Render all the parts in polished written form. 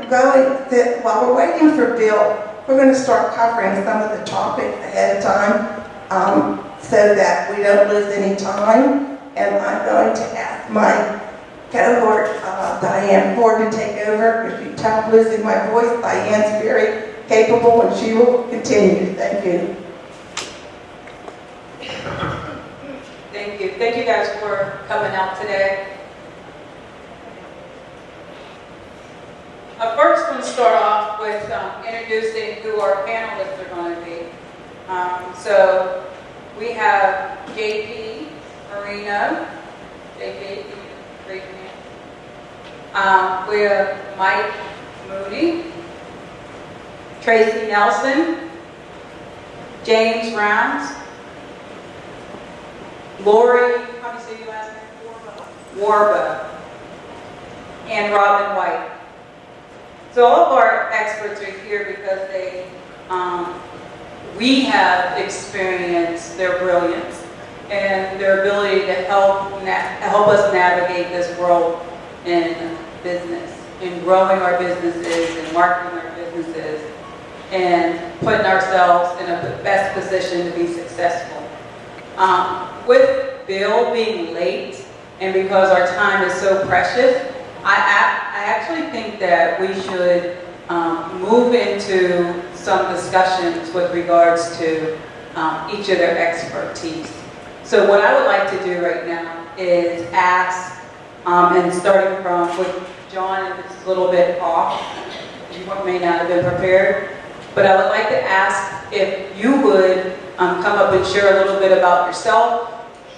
while we're waiting for Bill, we're going to start covering some of the topics ahead of time so that we don't lose any time. And I'm going to ask my cohort, Diane Ford, to take over. If you tell I'm losing my voice, Diane's very capable and she will continue. Thank you. Thank you. Thank you guys for coming out today. First, I'm going to start off with introducing who our panelists are going to be. So we have JP Marino. JP, great name. We have Mike Mooney, Tracy Nelson, James Rounds, Lori, how do you say your last name? Warba, and Robin White. So all of our experts are here because we have experienced their brilliance and their ability to help us navigate this world in business, in growing our businesses and marketing our businesses and putting ourselves in a best position to be successful. With Bill being late and because our time is so precious, I actually think that we should move into some discussions with regards to each of their expertise. So what I would like to do right now is ask, and starting from with John, if it's a little bit off, you may not have been prepared, but I would like to ask if you would come up and share a little bit about yourself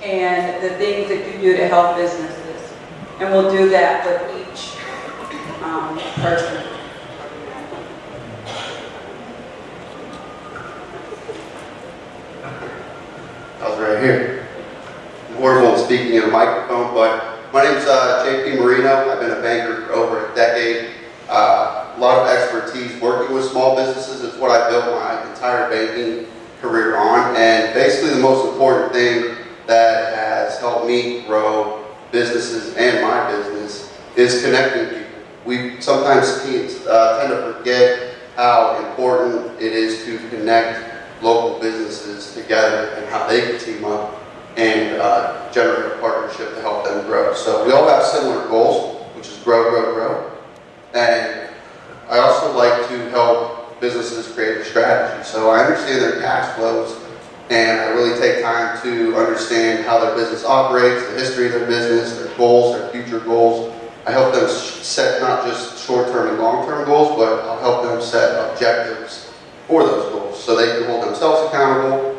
and the things that you do to help businesses. And we'll do that with each person. I was right here. Horrible speaking in a microphone, but my name's JP Marino. I've been a banker for over a decade. A lot of expertise working with small businesses. It's what I built my entire banking career on. And basically the most important thing that has helped me grow businesses and my business is connecting people. We sometimes tend to forget how important it is to connect local businesses together and how they can team up and generate a partnership to help them grow. So we all have similar goals, which is grow, grow, grow. And I also like to help businesses create a strategy. So I understand their cash flows, and I really take time to understand how their business operates, the history of their business, their goals, their future goals. I help them set not just short-term and long-term goals, but I'll help them set objectives for those goals so they can hold themselves accountable,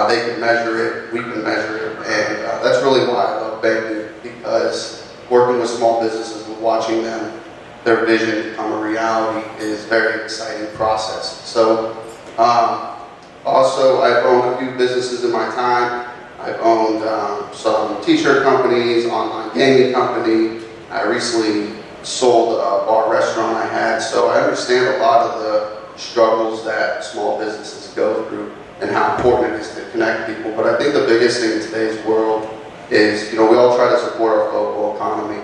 they can measure it, we can measure it, and that's really why I love banking, because working with small businesses and watching them, their vision become a reality is a very exciting process. So also, I've owned a few businesses in my time. I've owned some t-shirt companies, online gaming company. I recently sold a bar restaurant I had, so I understand a lot of the struggles that small businesses go through and how important it is to connect people. But I think the biggest thing in today's world is, we all try to support our local economy,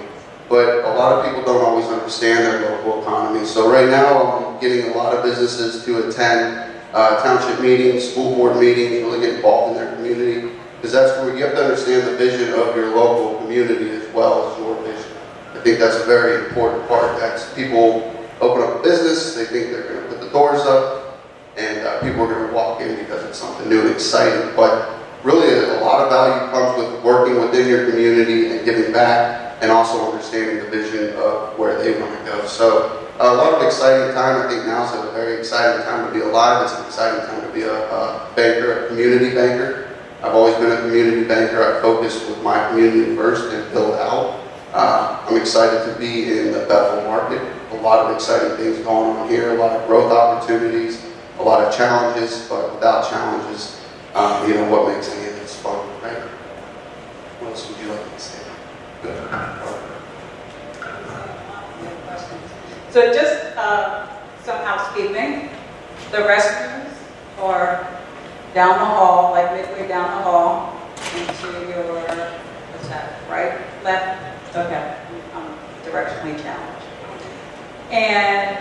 but a lot of people don't always understand their local economy. So right now, I'm getting a lot of businesses to attend township meetings, school board meetings, really get involved in their community, because that's where you have to understand the vision of your local community as well as your vision. I think that's a very important part. That's people open up a business, they think they're going to put the doors up, and people are going to walk in because it's something new and exciting. But really, a lot of value comes with working within your community and giving back, and also understanding the vision of where they want to go. So a lot of exciting time. I think now's a very exciting time to be alive. It's an exciting time to be a banker, a community banker. I've always been a community banker. I focus with my community first and build out. I'm excited to be in the Bethel market. A lot of exciting things going on here, a lot of growth opportunities, a lot of challenges, but without challenges, what makes any of this fun, right? What else would you like to say? Good. So just some housekeeping. The restrooms are down the hall, like midway down the hall, into your, what's that, right, left? Okay, I'm directionally challenged. And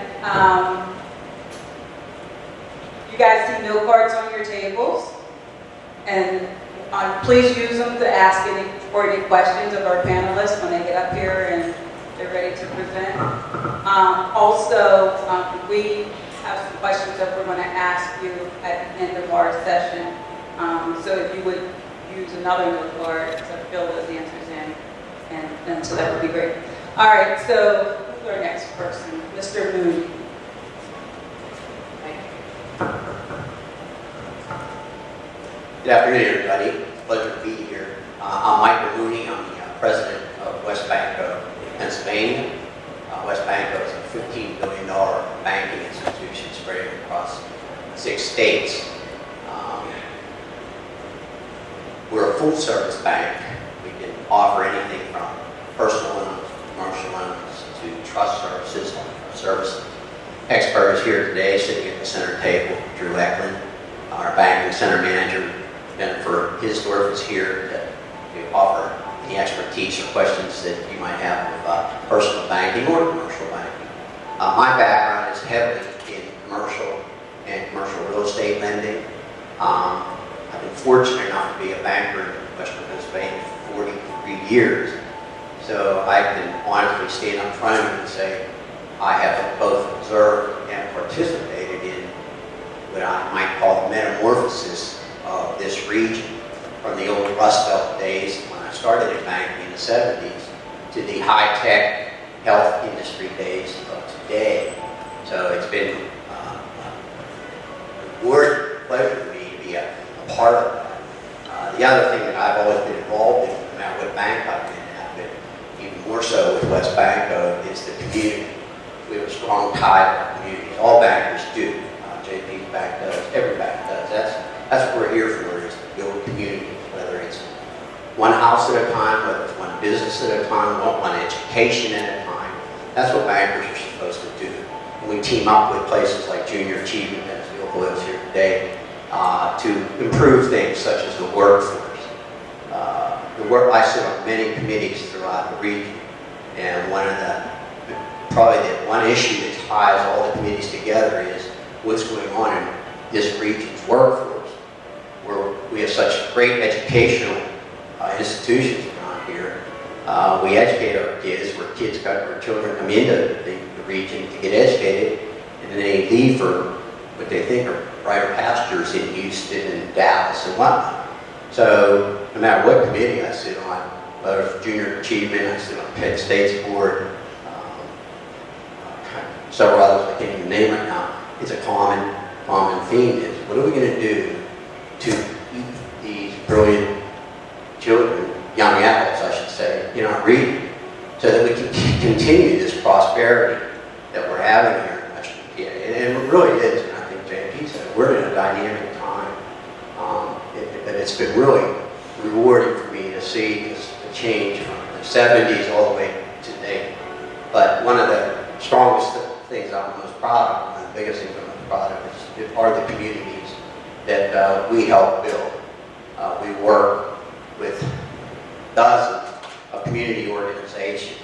you guys see note cards on your tables. And please use them to ask any questions of our panelists when they get up here and they're ready to present. Also, we have some questions that we're going to ask you at the end of our session. So if you would use another note card to fill those answers in, and so that would be great. All right, so who's our next person? Mr. Mooney. Good afternoon, everybody. It's a pleasure to be here. I'm Michael Mooney. I'm the president of West Banco in Pennsylvania. West Banco is a $15 billion banking institution spread across 6 states. We're a full-service bank. We can offer anything from personal loans, commercial loans, to trust services. Our service expert is here today, sitting at the center table, Drew Eklund, our banking center manager. Jennifer Hisdorf is here to offer any expertise or questions that you might have with personal banking or commercial banking. My background is heavily in commercial and commercial real estate lending. I've been fortunate enough to be a banker in Western Pennsylvania for 43 years. So I can honestly stand up in front of you and say I have both observed and participated in what I might call the metamorphosis of this region, from the old Rust Belt days when I started in banking in the 70s to the high-tech health industry days of today. So it's been a pleasure for me to be a part of that. The other thing that I've always been involved in, no matter what bank I've been at, but even more so with West Banco, is the community. We have a strong tie to our communities. All bankers do. JP Bank does. Every bank does. That's what we're here for, is to build communities, whether it's one house at a time, whether it's one business at a time, one education at a time. That's what bankers are supposed to do. And we team up with places like Junior Achievement, as Bill is here today, to improve things such as the workforce. I sit on many committees throughout the region, and probably the one issue that ties all the committees together is what's going on in this region's workforce, where we have such great educational institutions around here. We educate our kids, where children come into the region to get educated, and then they leave for what they think are brighter pastures in Houston and Dallas and whatnot. So no matter what committee I sit on, whether it's Junior Achievement, I sit on Penn State's board, several others I can't even name right now, it's a common theme is, what are we going to do to keep these brilliant children, young adults I should say, in our region, so that we can continue this prosperity that we're having here in Western PA. And it really is, and I think JP said, we're in a dynamic time. But it's been really rewarding for me to see the change from the 70s all the way to today. But one of the strongest things I'm most proud of, one of the biggest things I'm most proud of, are the communities that we help build. We work with dozens of community organizations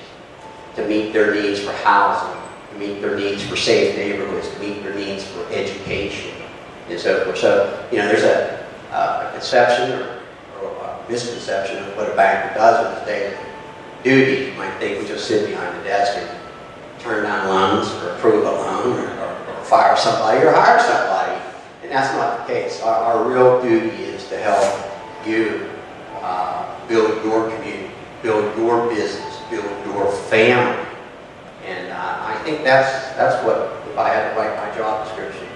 to meet their needs for housing, to meet their needs for safe neighborhoods, to meet their needs for education, and so forth. So, there's a conception or a misconception of what a banker does in his daily duties. You might think we just sit behind the desk and turn down loans or approve a loan or fire somebody or hire somebody. And that's not the case. Our real duty is to help you build your community, build your business, build your family. And I think that's what, if I had to write my job description,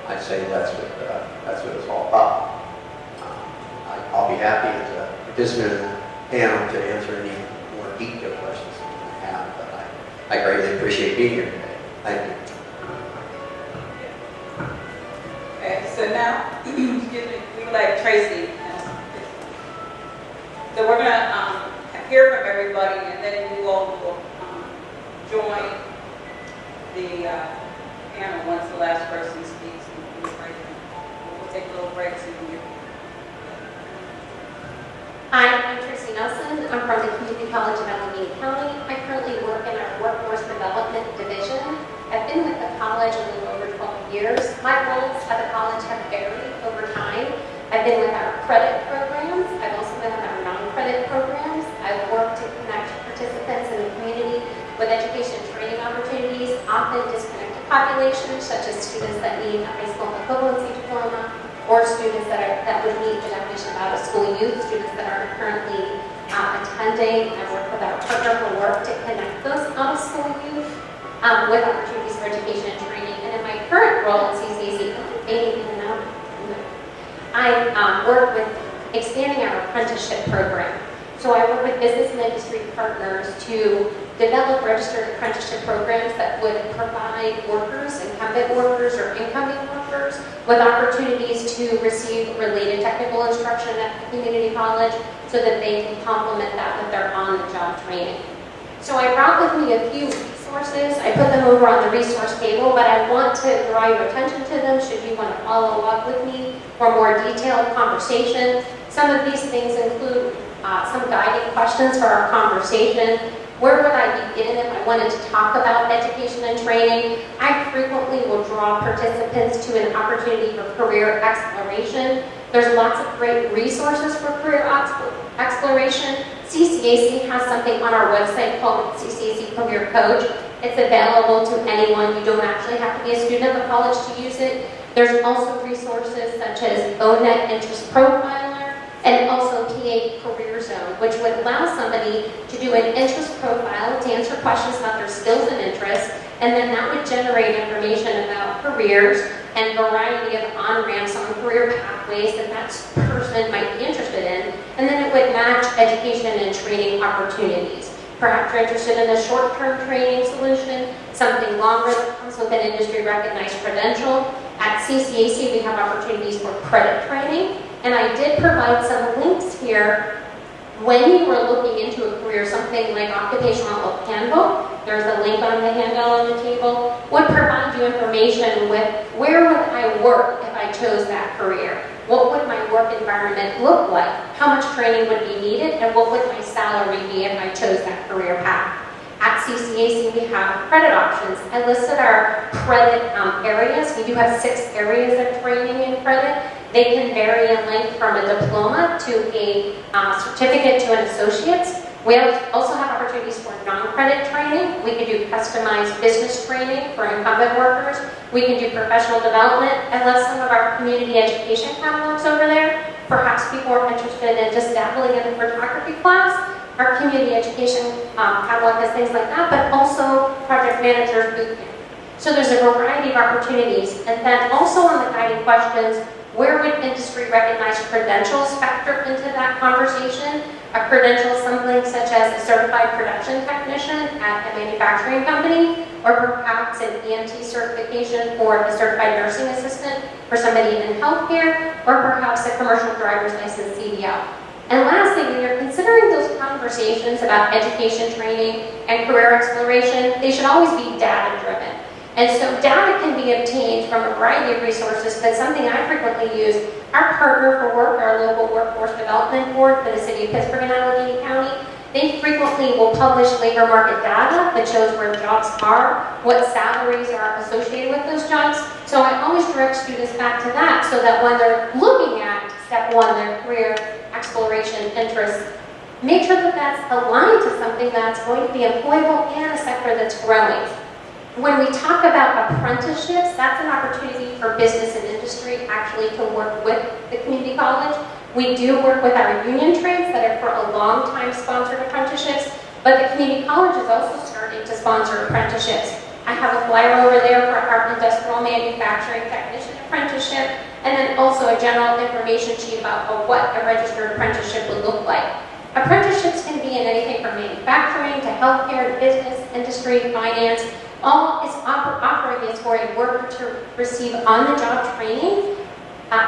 I'd say that's what it's all about. I'll be happy as a participant in the panel to answer any more detailed questions that you might have, but I greatly appreciate being here today. Thank you. Okay, so now, excuse me, we would like Tracy. So we're going to hear from everybody, and then you all will join the panel once the last person speaks. We'll take a little break so you can get. Hi, I'm Tracy Nelson. I'm from the Community College of Alameda County. I currently work in our Workforce Development Division. college a little over 12 years. My roles at the college have varied over time. I've been with our credit programs. I've also been with our non-credit programs. I've worked to connect participants in the community with education and training opportunities, often disconnected populations, such as students that need a high school equivalency diploma, or students that would meet the definition of out-of-school youth, students that are currently attending. I work with our partner for work to connect those out-of-school youth with opportunities for education and training. And in my current role at CCAC, I work with expanding our apprenticeship program. So I work with business and industry partners to develop registered apprenticeship programs that would provide workers, incumbent workers or incoming workers with opportunities to receive related technical instruction at the community college so that they can complement that with their on-the-job training. So I brought with me a few resources. I put them over on the resource table, but I want to draw your attention to them should you want to follow up with me for more detailed conversation. Some of these things include some guiding questions for our conversation. Where would I begin if I wanted to talk about education and training? I frequently will draw participants to an opportunity for career exploration. There's lots of great resources for career exploration. CCAC has something on our website called CCAC Career Coach. It's available to anyone. You don't actually have to be a student of the college to use it. There's also resources such as ONET Interest Profiler and also PA Career Zone, which would allow somebody to do an interest profile to answer questions about their skills and interests, and then that would generate information about careers and variety of on-ramps on career pathways that person might be interested in, and then it would match education and training opportunities. Perhaps you're interested in a short-term training solution, something longer that comes with an industry-recognized credential. At CCAC, we have opportunities for credit training, and I did provide some links here. When you are looking into a career, something like Occupational Handbook, there's a link on the handout on the table, would provide you information with where would I work if I chose that career? What would my work environment look like? How much training would be needed? And what would my salary be if I chose that career path? At CCAC, we have credit options. I listed our credit areas. We do have 6 areas of training in credit. They can vary in length from a diploma to a certificate to an associate's. We also have opportunities for non-credit training. We can do customized business training for incumbent workers. We can do professional development. I left some of our community education catalogs over there. Perhaps people are interested in just dabbling in a photography class. Our community education catalog has things like that, but also project managers bootcamp. So there's a variety of opportunities. And then also on the guiding questions, where would industry recognized credentials factor into that conversation? A credential is something such as a certified production technician at a manufacturing company, or perhaps an EMT certification for a certified nursing assistant for somebody in healthcare, or perhaps a commercial driver's license CDL. And lastly, when you're considering those conversations about education, training, and career exploration, they should always be data-driven. And so data can be obtained from a variety of resources, but something I frequently use, our partner for work, our local workforce development board for the city of Pittsburgh and Allegheny County, they frequently will publish labor market data that shows where jobs are, what salaries are associated with those jobs. So I always direct students back to that so that when they're looking at step 1, their career exploration interests, make sure that that's aligned to something that's going to be employable and a sector that's growing. When we talk about apprenticeships, that's an opportunity for business and industry actually to work with the community college. We do work with our union trades that are for a long time sponsored apprenticeships, but the community college is also starting to sponsor apprenticeships. I have a flyer over there for our industrial manufacturing technician apprenticeship, and then also a general information sheet about what a registered apprenticeship would look like. Apprenticeships can be in anything from manufacturing to healthcare to business, industry, finance. All is offering is for a worker to receive on-the-job training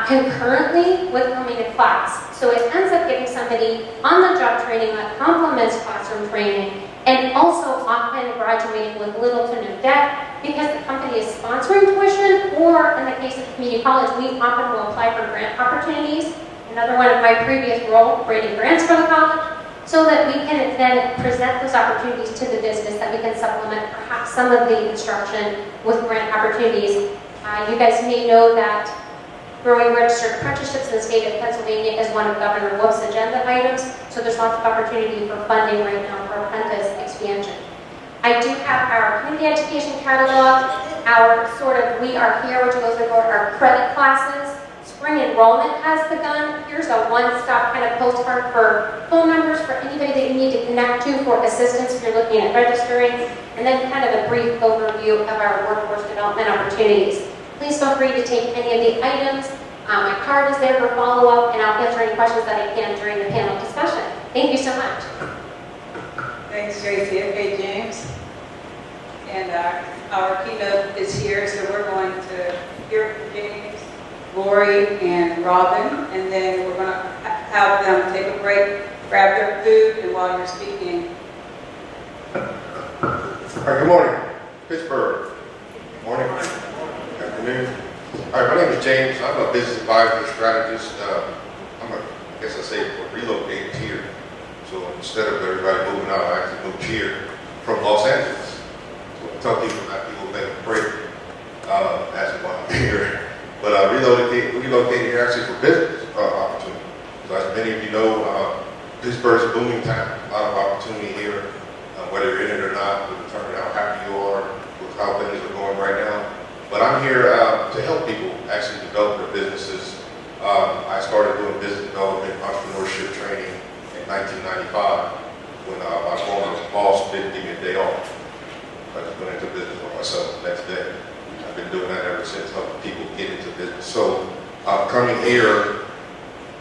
concurrently with coming to class. So it ends up giving somebody on-the-job training that complements classroom training, and also often graduating with little to no debt because the company is sponsoring tuition, or in the case of community college, we often will apply for grant opportunities. Another one of my previous roles, writing grants for the college. so that we can then present those opportunities to the business, that we can supplement perhaps some of the instruction with grant opportunities. You guys may know that growing registered apprenticeships in the state of Pennsylvania is one of Governor Wolf's agenda items, so there's lots of opportunity for funding right now for apprentice expansion. I do have our community education catalog, our sort of We Are Here, which goes with our credit classes. Spring enrollment has begun. Here's a one-stop kind of postcard for phone numbers for anybody that you need to connect to for assistance if you're looking at registering, and then kind of a brief overview of our workforce development opportunities. Please feel free to take any of the items. My card is there for follow-up, and I'll answer any questions that I can during the panel discussion. Thank you so much. Thanks, Tracy. Okay, James. And our keynote is here, so we're going to hear from James, Lori, and Robin, and then we're going to have them take a break, grab their food, and while you're speaking. All right, good morning, Pittsburgh. Good morning. Good afternoon. All right, my name is James. I'm a business advisor, strategist. I guess I say, relocated here. So instead of everybody moving out, I actually moved here from Los Angeles. So I tell people that people think I'm crazy. That's why I'm here. But I relocated here actually for business opportunity. So as many of you know, Pittsburgh's a booming town. A lot of opportunity here, whether you're in it or not, will determine how happy you are with how things are going right now. But I'm here to help people actually develop their businesses. I started doing business development, entrepreneurship training in 1995 when my former boss didn't give me a day off. I just went into business for myself the next day. I've been doing that ever since, helping people get into business. So coming here,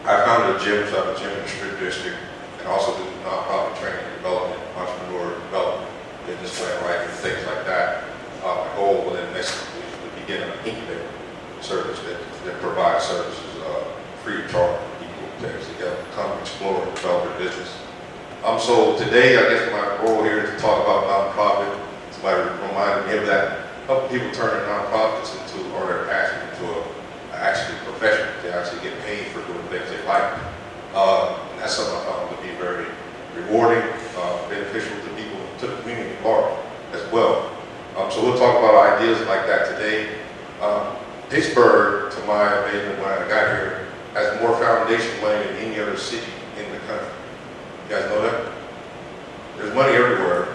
I founded a gym, so I have a gym in the Strip District, and also do nonprofit training and development, entrepreneur development, business plan writing, things like that. My goal within the next couple weeks would begin an incubator service that provides services free of charge for people to actually come explore and develop their business. So today, I guess my role here is to talk about nonprofit. Somebody reminded me of that. Helping people turn their nonprofits into, or their passion into a actually profession to actually get paid for doing things they like. And that's something I found to be very rewarding, beneficial to people, to the community at large as well. So we'll talk about ideas like that today. Pittsburgh, to my amazement, when I got here, has more foundation money than any other city in the country. You guys know that? There's money everywhere.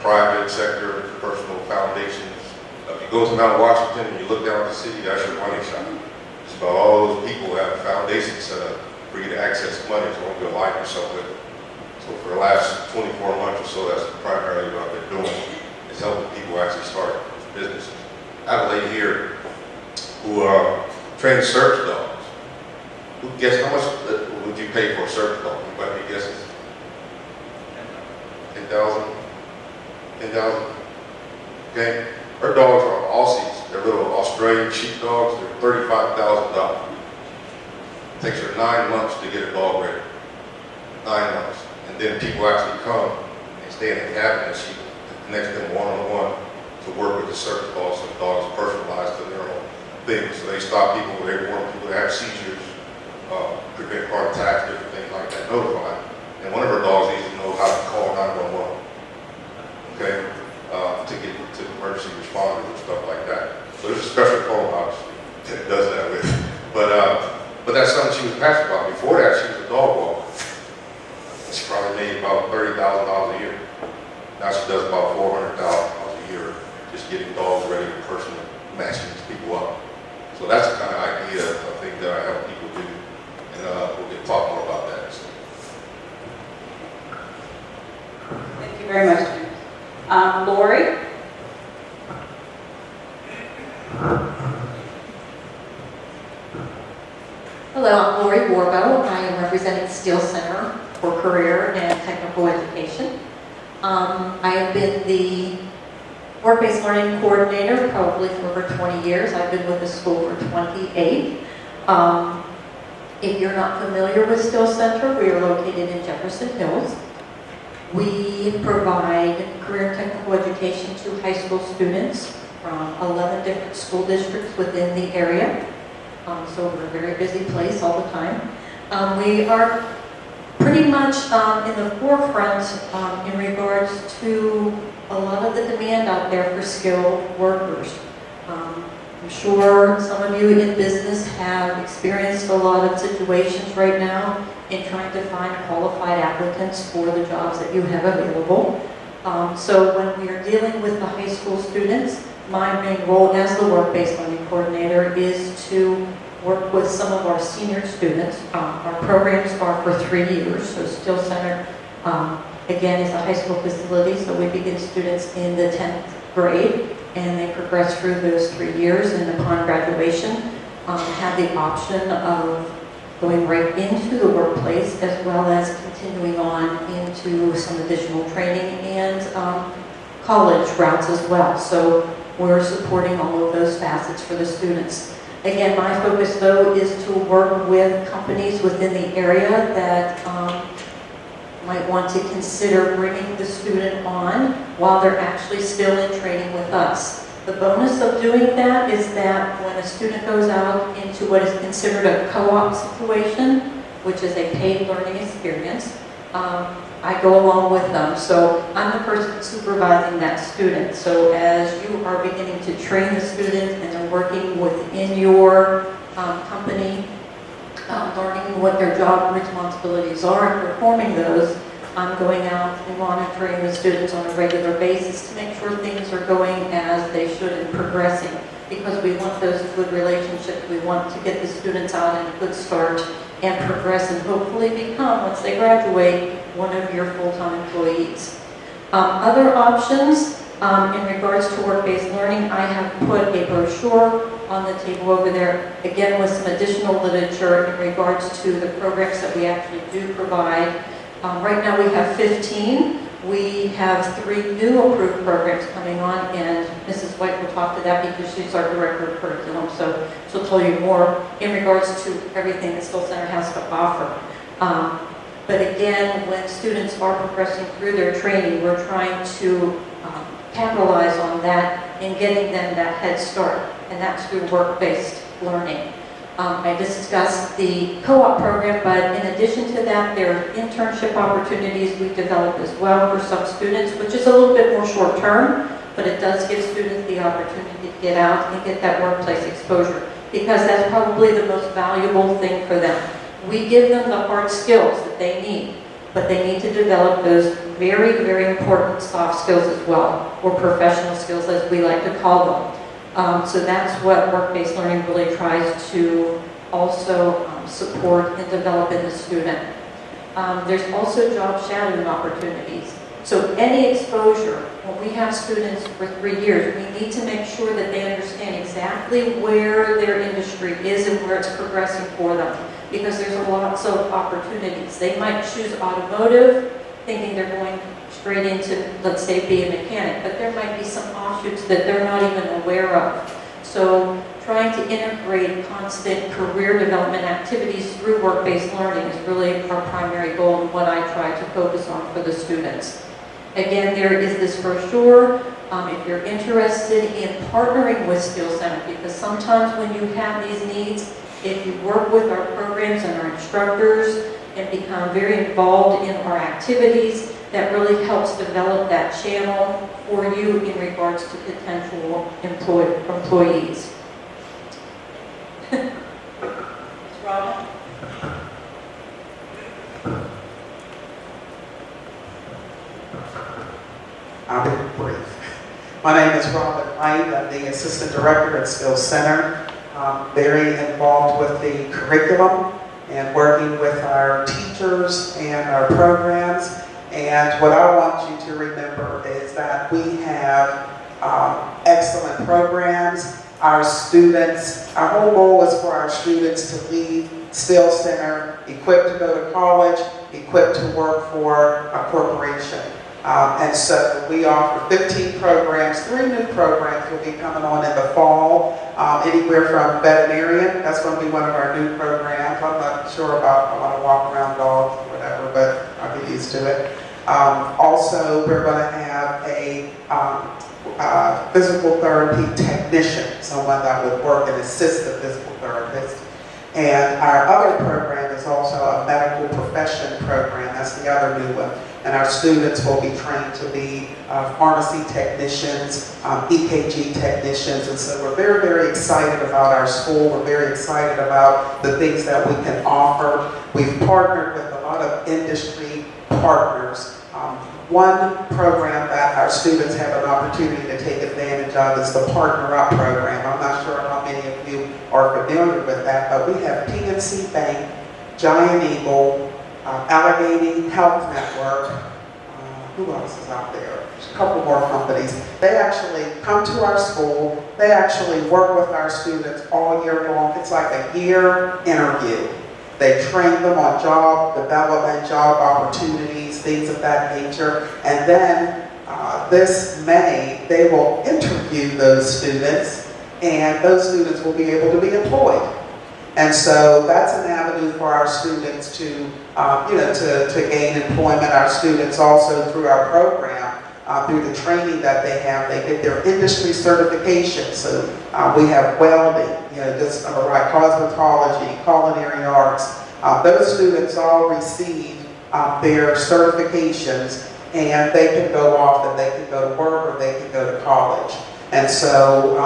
Private sector, personal foundations. If you go to Mount Washington and you look down at the city, that's your money shot. It's about all those people who have foundations set up for you to access money to own your life yourself with. So for the last 24 months or so, that's primarily what I've been doing, is helping people actually start businesses. I have a lady here who trains service dogs. Who guess how much would you pay for a service dog? Anybody guesses? 10,000? 10,000? Okay. Her dogs are Aussies. They're little Australian sheepdogs. They're $35,000. It takes her 9 months to get a dog ready. 9 months. And then people actually come and stay in the cabin and she connects them one-on-one to work with the service dogs, so the dogs are personalized to their own thing. So they stop people, they warn people that have seizures, prevent heart attacks, different things like that, notified. And one of her dogs needs to know how to call 911. Okay? To get to emergency responders and stuff like that. So there's a special phone, obviously, that does that with. But that's something she was passionate about. Before that, she was a dog walker. She probably made about $30,000 a year. Now she does about $400,000 a year just getting dogs ready in person and matching these people up. So that's the kind of idea I think that I help people do. And we'll get to talk more about that. So. Thank you very much, James. Lori? Hello, I'm Lori Warbo. I am representing Steel Center for Career and Technical Education. I have been the work-based learning coordinator probably for over 20 years. I've been with the school for 28. If you're not familiar with Steel Center, we are located in Jefferson Hills. We provide career and technical education to high school students from 11 different school districts within the area. So we're a very busy place all the time. We are pretty much in the forefront in regards to a lot of the demand out there for skilled workers. I'm sure some of you in business have experienced a lot of situations right now in trying to find qualified applicants for the jobs that you have available. So when we are dealing with the high school students, my main role as the work-based learning coordinator is to work with some of our senior students. Our programs are for 3 years, so Still Center, again, is a high school facility, so we begin students in the 10th grade, and they progress through those 3 years, and upon graduation, have the option of going right into the workplace, as well as continuing on into some additional training and college routes as well. So we're supporting all of those facets for the students. Again, my focus though is to work with companies within the area that might want to consider bringing the student on while they're actually still in training with us. The bonus of doing that is that when a student goes out into what is considered a co-op situation, which is a paid learning experience, I go along with them. So I'm the person supervising that student. So as you are beginning to train the student and they're working within your company, learning what their job responsibilities are and performing those, I'm going out and monitoring the students on a regular basis to make sure things are going as they should and progressing, because we want those good relationships. We want to get the students out in a good start and progress and hopefully become, once they graduate, one of your full-time employees. Other options in regards to work-based learning, I have put a brochure on the table over there, again with some additional literature in regards to the programs that we actually do provide. Right now we have 15. We have 3 new approved programs coming on, and Mrs. White will talk to that because she's our director of curriculum, so she'll tell you more in regards to everything that Still Center has to offer. But again, when students are progressing through their training, we're trying to capitalize on that and getting them that head start, and that's through work-based learning. I discussed the co-op program, but in addition to that, there are internship opportunities we've developed as well for some students, which is a little bit more short-term, but it does give students the opportunity to get out and get that workplace exposure, because that's probably the most valuable thing for them. We give them the hard skills that they need, but they need to develop those very, very important soft skills as well, or professional skills as we like to call them. So that's what work-based learning really tries to also support and develop in the student. There's also job shadowing opportunities. So any exposure, when we have students for 3 years, we need to make sure that they understand exactly where their industry is and where it's progressing for them, because there's lots of opportunities. They might choose automotive, thinking they're going straight into, let's say, be a mechanic, but there might be some offshoots that they're not even aware of. So trying to integrate constant career development activities through work-based learning is really our primary goal and what I try to focus on for the students. Again, there is this brochure if you're interested in partnering with Still Center, because sometimes when you have these needs, if you work with our programs and our instructors and become very involved in our activities, that really helps develop that channel for you in regards to potential employees. Robin? I'll be brief. My name is Robin White. I'm the Assistant Director at Still Center. I'm very involved with the curriculum and working with our teachers and our programs. And what I want you to remember is that we have excellent programs. Our students, our whole goal is for our students to leave Still Center equipped to go to college, equipped to work for a corporation. And so we offer 15 programs. 3 new programs will be coming on in the fall. Anywhere from veterinarian, that's going to be one of our new programs. I'm not sure about, I want to walk around dogs or whatever, but I'll get used to it. Also, we're going to have a physical therapy technician, someone that would work and assist the physical therapist. And our other program is is also a medical profession program. That's the other new one. And our students will be trained to be pharmacy technicians, EKG technicians. And so we're very, very excited about our school. We're very excited about the things that we can offer. We've partnered with a lot of industry partners. One program that our students have an opportunity to take advantage of is the Partner Up program. I'm not sure how many of you are familiar with that, but we have PNC Bank, Giant Eagle, Allegheny Health Network, who else is out there? There's a couple more companies. They actually come to our school. They actually work with our students all year long. It's like a year interview. They train them on job development, job opportunities, things of that nature. And then this May, they will interview those students, and those students will be able to be employed. And so that's an avenue for our students to, to gain employment. Our students also, through our program, through the training that they have, they get their industry certification. So we have welding, cosmetology, culinary arts. Those students all receive their certifications, and they can go off and they can go to work or they can go to college. And so,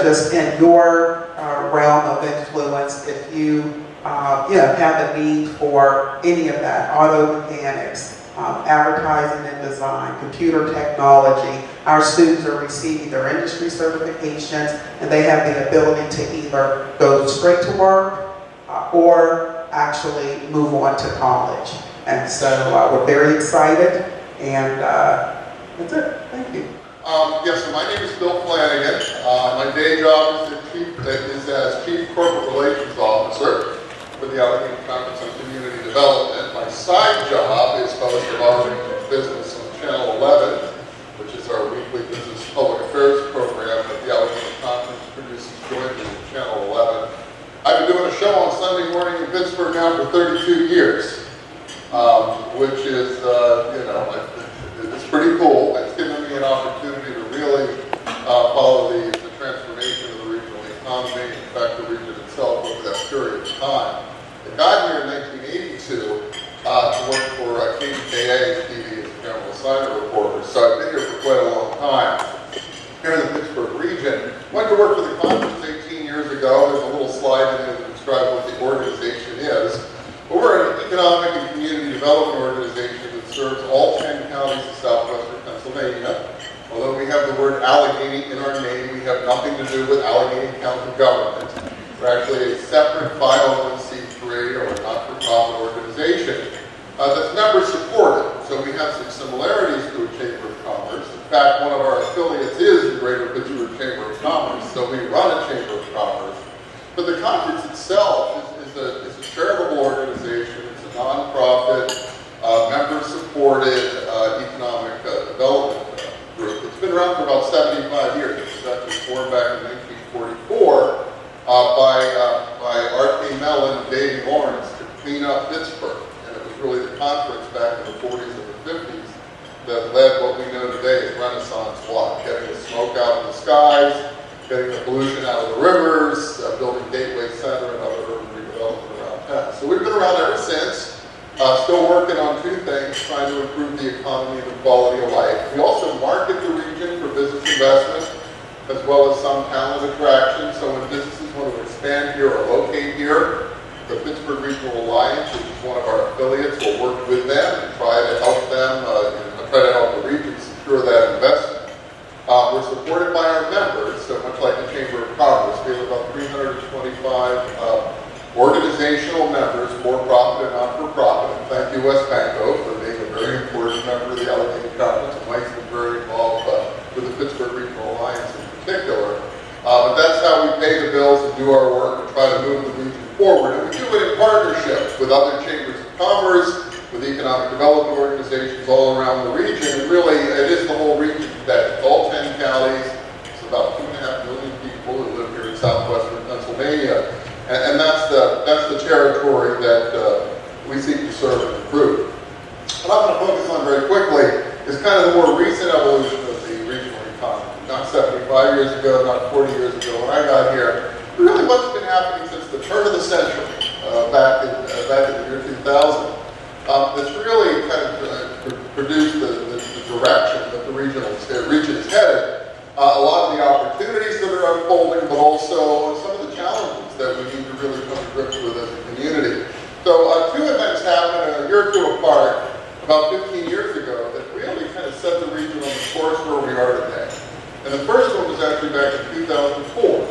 just in your realm of influence, if you, have a need for any of that, auto mechanics, advertising and design, computer technology, our students are receiving their industry certifications, and they have the ability to either go straight to work or actually move on to college. And so we're very excited, and that's it. Thank you. Yes, so my name is Bill Flanagan. My day job is as Chief Corporate Relations Officer for the Allegheny Conference on Community Development. My side job is host of our business on Channel 11, which is our weekly business public affairs program that the Allegheny Conference produces jointly with Channel 11. I've been doing a show on Sunday morning in Pittsburgh now for 32 years, which is, it's pretty cool. It's given me an opportunity to really follow the transformation of the regional economy, in fact, the region itself over that period of time. I got here in 1982 to work for KDKA TV as a general assignment reporter, so I've been here for quite a long time. Here in the Pittsburgh region, went to work for the conference 18 years ago. There's a little slide in there to describe what the organization is. But we're an economic and community development organization that serves all 10 counties of southwestern Pennsylvania. Although we have the word Allegheny in our name, we have nothing to do with Allegheny County government. We're actually a separate 501c3 or a not-for-profit organization that's member supported. So we have some similarities to a Chamber of Commerce. In fact, one of our affiliates is the Greater Pittsburgh Chamber of Commerce, so we run a Chamber of Commerce. But the conference itself is a charitable organization. It's a nonprofit, member-supported economic development group. It's been around for about 75 years. It was actually formed back in 1944 by Art K. Mellon and Davy Lawrence to clean up Pittsburgh. And it was really the conference back in the 40s and the 50s that led what we know today as Renaissance Block, getting the smoke out of the skies, getting the pollution out of the rivers, building Gateway Center and other urban redevelopment around town. So we've been around ever since, still working on two things, trying to improve the economy and the quality of life. We also market the region for business investment, as well as some talent attraction. So when businesses want to expand here or locate here, the Pittsburgh Regional Alliance, which is one of our affiliates, will work with them and try to help them, try to help the region secure that investment. We're supported by our members, so much like the Chamber of Commerce. We have about 325 organizational members, for-profit and not-for-profit. And thank you, West Banco, for being a very important member of the Allegheny Conference. And Mike's been very involved with the Pittsburgh Regional Alliance in particular. But that's how we pay the bills and do our work and try to move the region forward. And we do it in partnership with other chambers of commerce, with economic development organizations all around the region. And really, it is the whole region today. It's all 10 counties. It's about 2.5 million people who live here in southwestern Pennsylvania. And that's the territory that we seek to serve and improve. What I'm going to focus on very quickly is kind of the more recent evolution of the regional economy. Not 75 years ago, not 40 years ago when I got here, but really what's been happening since the turn of the century. back in the year 2000. That's really kind of produced the direction that the region is headed. A lot of the opportunities that are unfolding, but also some of the challenges that we need to really come to grips with as a community. So two events happened a year or two apart, about 15 years ago, that really kind of set the region on the course where we are today. And the first one was actually back in 2004.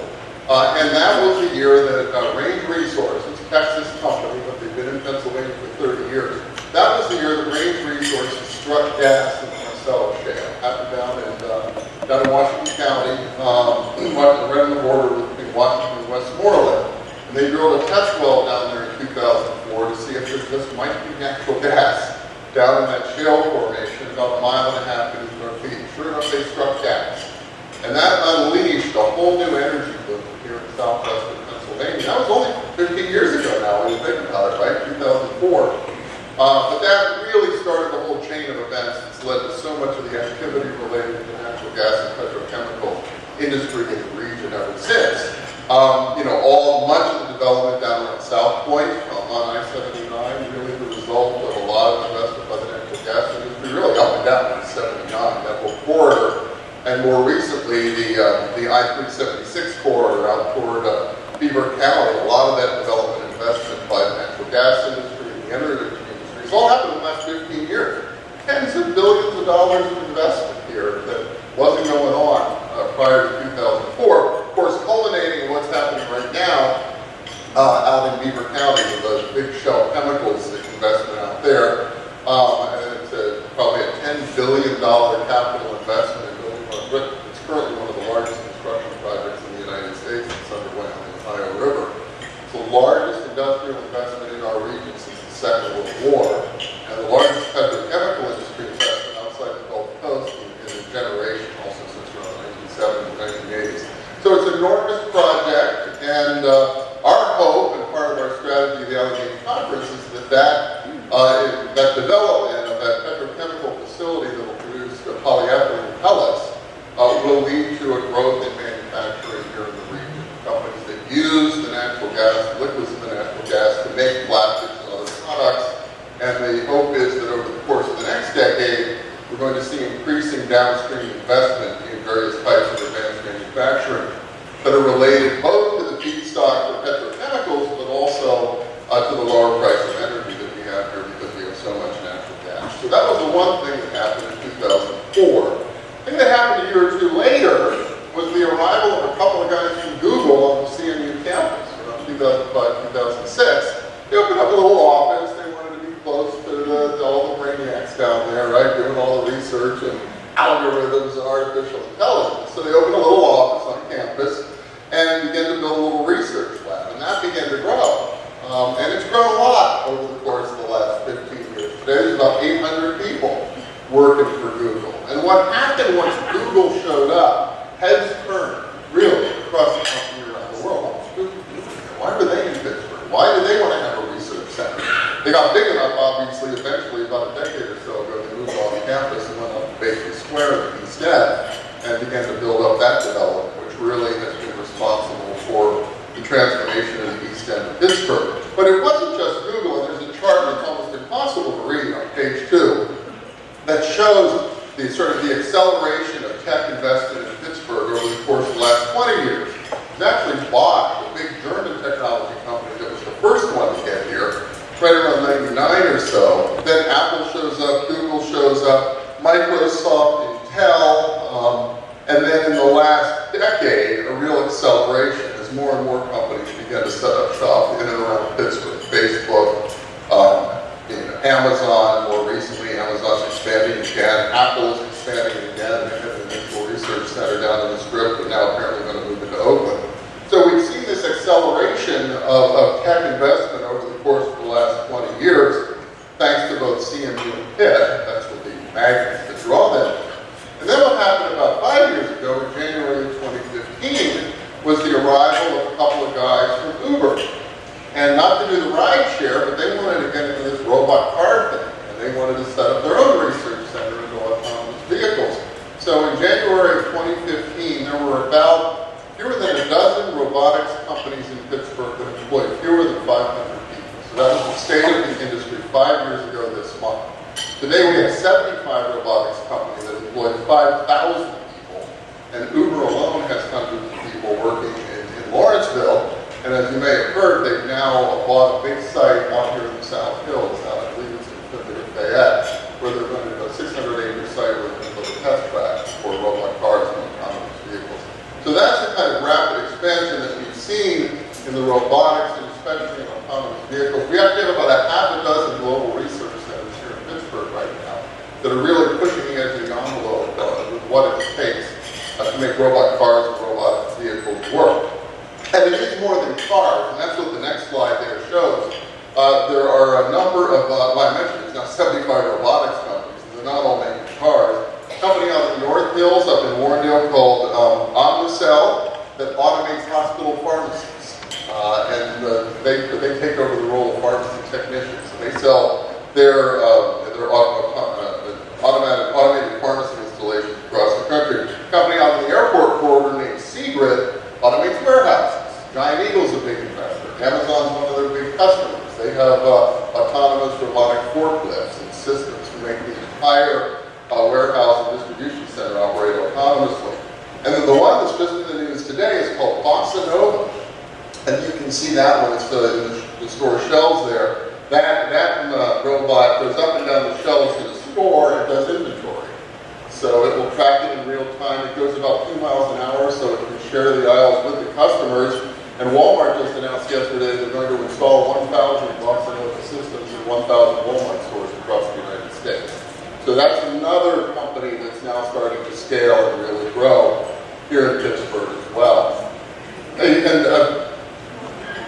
And that was the year that Range Resources, a Texas company, but they've been in Pennsylvania for 30 years. That was the year that Range Resources struck gas in the Marcellus Shale. Happened down in Washington County, right on the border between Washington and Westmoreland. And they drilled a test well down there in 2004 to see if there just might be natural gas down in that shale formation, about 1.5 miles beneath our feet. Sure enough, they struck gas. And that unleashed a whole new energy boom here in southwestern Pennsylvania. That was only 15 years ago now, when you think about it, right? 2004. But that really started the whole chain of events that's led to so much of the activity related to the natural gas and petrochemical industry in the region ever since. Much of the development down at South Point on I-79, really the result of a lot of investment by the natural gas industry, really up and down I-79, that whole corridor. And more recently, the I-376 corridor out toward Beaver County, a lot of that development investment by the natural gas industry and the energy industry. It's all happened in the last 15 years. Tens of billions of dollars of investment here that wasn't going on prior to 2004. Of course, culminating in what's happening right now out in Beaver County with those big Shell Chemicals investment out there. And it's probably a $10 billion capital investment. It's currently one of the largest construction projects in the United States. It's underway on the Ohio River. It's the largest industrial investment in our region since the Second World War, and the largest petrochemical industry investment outside the Gulf Coast in a generation, also since around the 1970s, 1980s. So it's an enormous project, and our hope and part of our strategy of the Allegheny Conference is that development of that petrochemical facility that will produce polyethylene pellets will lead to a growth in manufacturing here in the region. Companies that use the natural gas, liquids of the natural gas, to make plastics and other products. And the hope is that over the course of the next decade, we're going to see increasing downstream investment in various types of advanced manufacturing that are related both to the feedstock for petrochemicals, but also to the lower price of energy that we have here because we have so much natural gas. So that was the one thing that happened in 2004. The thing that happened a year or two later was the arrival of a couple of guys from Google on the CMU campus around 2005, 2006. They opened up a little office. They wanted to be close to all the brainiacs down there, right, doing all the research and algorithms and artificial intelligence. So they opened a little office on campus and began to build a little research lab. And that began to grow. And it's grown a lot over the course of the last 15 years. Today there's about 800 people working for Google. And what happened once Google showed up, heads turned, really, across the country around the world. Why were they in Pittsburgh? Why did they want to have a research center? They got big enough, obviously, eventually, about a decade or so ago, they moved off campus and went up to Baker Square instead and began to build up that development, which really has been responsible for the transformation of the east end of Pittsburgh. But it wasn't just Google, and there's a chart that's almost impossible to read on page 2 that shows the acceleration of tech investment in Pittsburgh over the course of the last 20 years. It's actually Bosch, the big German technology company that was the first one to get here, right around 99 or so. Then Apple shows up, Google shows up, Microsoft, Intel, and then in the last decade, a real acceleration as more and more companies began to set up shop in and around Pittsburgh. Facebook, Amazon, more recently, Amazon's expanding again. Apple is expanding again. They have an initial research center down in the Strip, but now apparently going to move into Oakland. So we've seen this acceleration of tech investment over the course of the last 20 years, thanks to both CMU and Pitt. That's what the magnets that draw them. And then what happened about 5 years ago, in January of 2015, was the arrival of a couple of guys from Uber. And not to do the ride share, but they wanted to get into this robot car thing. And they wanted to set up their own research center into autonomous vehicles. So in January of 2015, there were about fewer than a dozen robotics companies in Pittsburgh that employed fewer than 500 Today we have 75 robotics companies that employ 5,000 people, and Uber alone has hundreds of people working in Lawrenceville. And as you may have heard, they've now bought a big site out here in the South Hills, I believe it's in Fayette, where they're going to do a 600-acre site where they're going to build a test track for robot cars and autonomous vehicles. So that's the kind of rapid expansion that we've seen in the robotics and especially in autonomous vehicles. We actually have about a half a dozen global research centers here in Pittsburgh right now that are really pushing the edge of the envelope with what it takes to make robot cars and robot vehicles work. And it is more than cars, and that's what the next slide there shows. There are a number of, I mentioned it's now 75 robotics companies, and they're not all making cars. A company out in North Hills, up in Warrendale, called Omnicell, that automates hospital pharmacies. And they take over the role of pharmacy technicians. And they sell their automated pharmacy installations across the country. A company out in the airport corridor named Seagrid automates warehouses. Giant Eagle's a big investor. Amazon's one of their big customers. They have autonomous robotic forklifts and systems to make the entire warehouse and distribution center operate autonomously. And then the one that's just in the news today is called Bossa Nova. And you can see that one. It's in the store shelves there. That robot goes up and down the shelves in the store and does inventory. So it will track it in real time. It goes about 2 miles an hour, so it can share the aisles with the customers. And Walmart just announced yesterday they're going to install 1,000 Bossa Nova systems in 1,000 Walmart stores across the United States. So that's another company that's now starting to scale and really grow here in Pittsburgh as well. And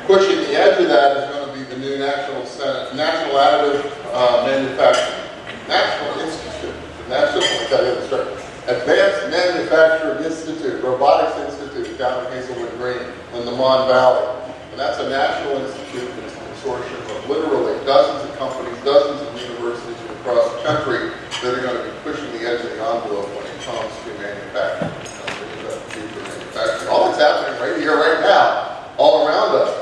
pushing the edge of that is going to be the new National Additive Manufacturing National Institute. Advanced Manufacturing Institute, Robotics Institute down in Hazelwood Green in the Mon Valley. And that's a national institute that's a consortium of literally dozens of companies, dozens of universities across the country that are going to be pushing the edge of the envelope when it comes to manufacturing. All that's happening right here, right now, all around us.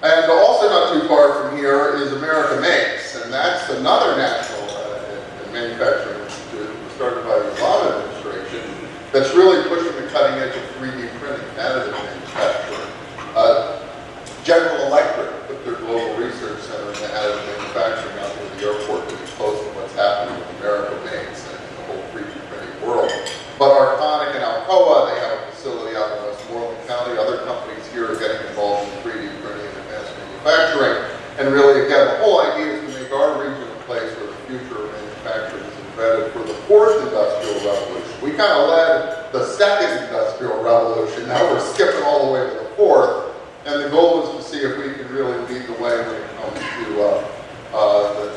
And also not too far from here is America Makes, and that's another national manufacturing institute started by the Obama administration that's really pushing the cutting edge of 3D printing, additive manufacturing. General Electric put their global research center in additive manufacturing out near the airport to be close to what's happening with America Makes and the whole 3D printing world. But Arconic and Alcoa, they have a facility out in Westmoreland County. Other companies here are getting involved in 3D printing and advanced manufacturing. And really, again, the whole idea is to make our region a place where the future of manufacturing is embedded for the fourth industrial revolution. We kind of led the second industrial revolution. Now we're skipping all the way to the fourth. And the goal is to see if we can really lead the way when it comes to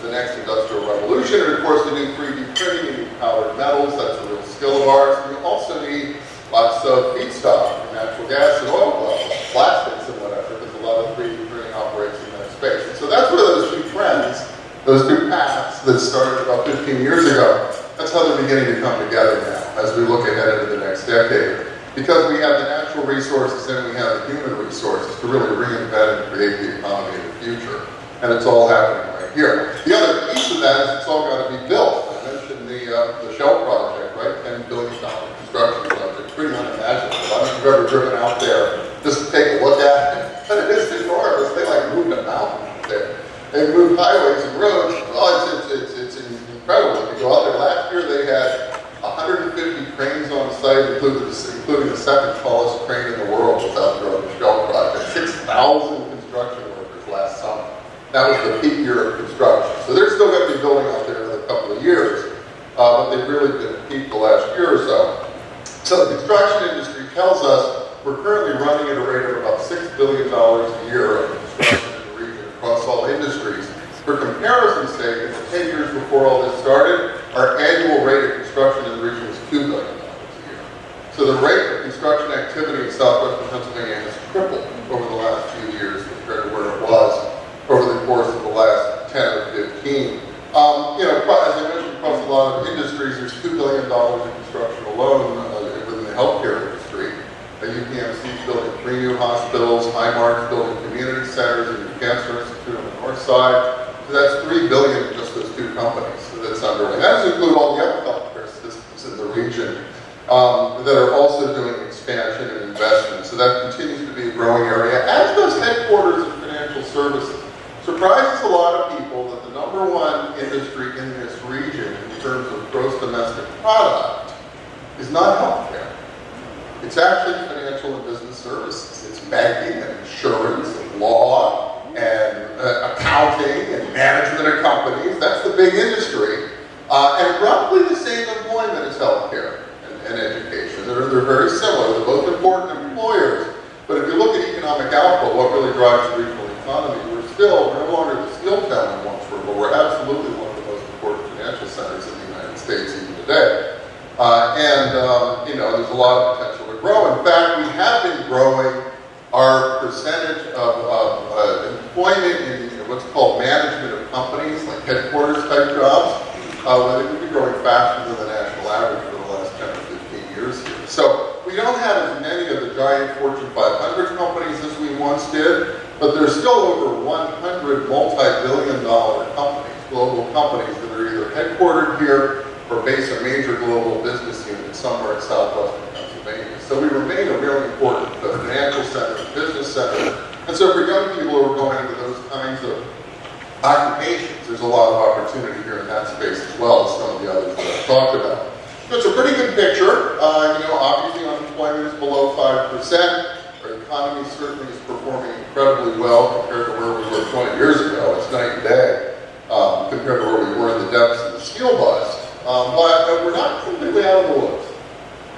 the next industrial revolution. And of course, the new 3D printing, you need powdered metals. That's a real skill of ours. And you also need lots of feedstock, natural gas and oil, plastics and whatever, because a lot of 3D printing operates in that space. And so that's where those two trends, those two paths that started about 15 years ago, that's how they're beginning to come together now as we look ahead into the next decade. Because we have the natural resources and we have the human resources to really reinvent and create the economy of the future. And it's all happening right here. The other piece of that is it's all got to be built. I mentioned the Shell project, right? $10 billion construction project. Pretty unimaginable. I don't know if you've ever driven out there just to take a look at it. But it is enormous. They like moved a mountain out there. They moved highways and roads. Oh, it's incredible. If you go out there, last year they had 150 cranes on site, including the second tallest crane in the world was out there on the Shell project. 6,000 construction workers last summer. That was the peak year of construction. So they're still going to be building out there in a couple of years, but they've really been at peak the last year or so. So the construction industry tells us we're currently running at a rate of about $6 billion a year of construction in the region across all industries. For comparison's sake, in the 10 years before all this started, our annual rate of construction in the region was $2 billion a year. So the rate of construction activity in southwestern Pennsylvania has tripled over the last few years compared to where it was over the course of the last 10 or 15. As I mentioned, across a lot of industries, there's $2 billion in construction alone within the healthcare industry. UPMC is building 3 new hospitals, Highmark's building community centers, and the Cancer Institute on the north side. So that's $3 billion in just those two companies. So that's underway. That doesn't include all the other healthcare systems in the region that are also doing expansion and investment. So that continues to be a growing area, as does headquarters of financial services. Surprises a lot of people that the number one industry in this region in terms of gross domestic product is not healthcare. It's actually financial and business services. It's banking and insurance and law and accounting and management of companies. That's the big industry. And roughly the same employment as healthcare and education. They're very similar. They're both important employers. But if you look at economic output, what really drives the regional economy, we're no longer the steel town we once were, but we're absolutely one of the most important financial centers in the United States even today. There's a lot of potential to grow. In fact, we have been growing our percentage of employment in what's called management of companies, like headquarters type jobs. I think we've been growing faster than the national average for the last 10 or 15 years here. So we don't have as many of the giant Fortune 500 companies as we once did, but there's still over 100 multi-billion-dollar companies, global companies that are either headquartered here or base a major global business unit somewhere in southwestern Pennsylvania. So we remain a really important financial center, business center. And so for young people who are going into those kinds of occupations, there's a lot of opportunity here in that space as well as some of the others that I've talked about. So it's a pretty good picture. Obviously unemployment is below 5%. Our economy certainly is performing incredibly well compared to where we were 20 years ago. It's night and day compared to where we were in the depths of the steel bust. But we're not completely out of the woods.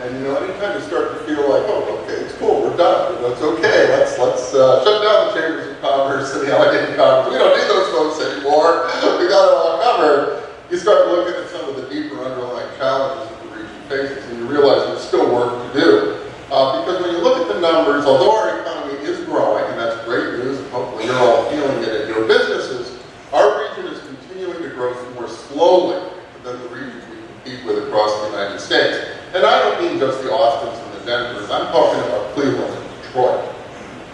And anytime you start to feel like, oh, okay, it's cool, we're done. That's okay. Let's shut down the chambers of commerce and the Allegheny Conference. We don't need those folks anymore. We got it all covered. You start looking at some of the deeper underlying challenges that the region faces, and you realize there's still work to do. Because when you look at the numbers, although our economy is growing, and that's great news, and hopefully you're all feeling it in your businesses, our region is continuing to grow more slowly than the regions we compete with across the United States. And I don't mean just the Austins and the Denvers, I'm talking about Cleveland and Detroit.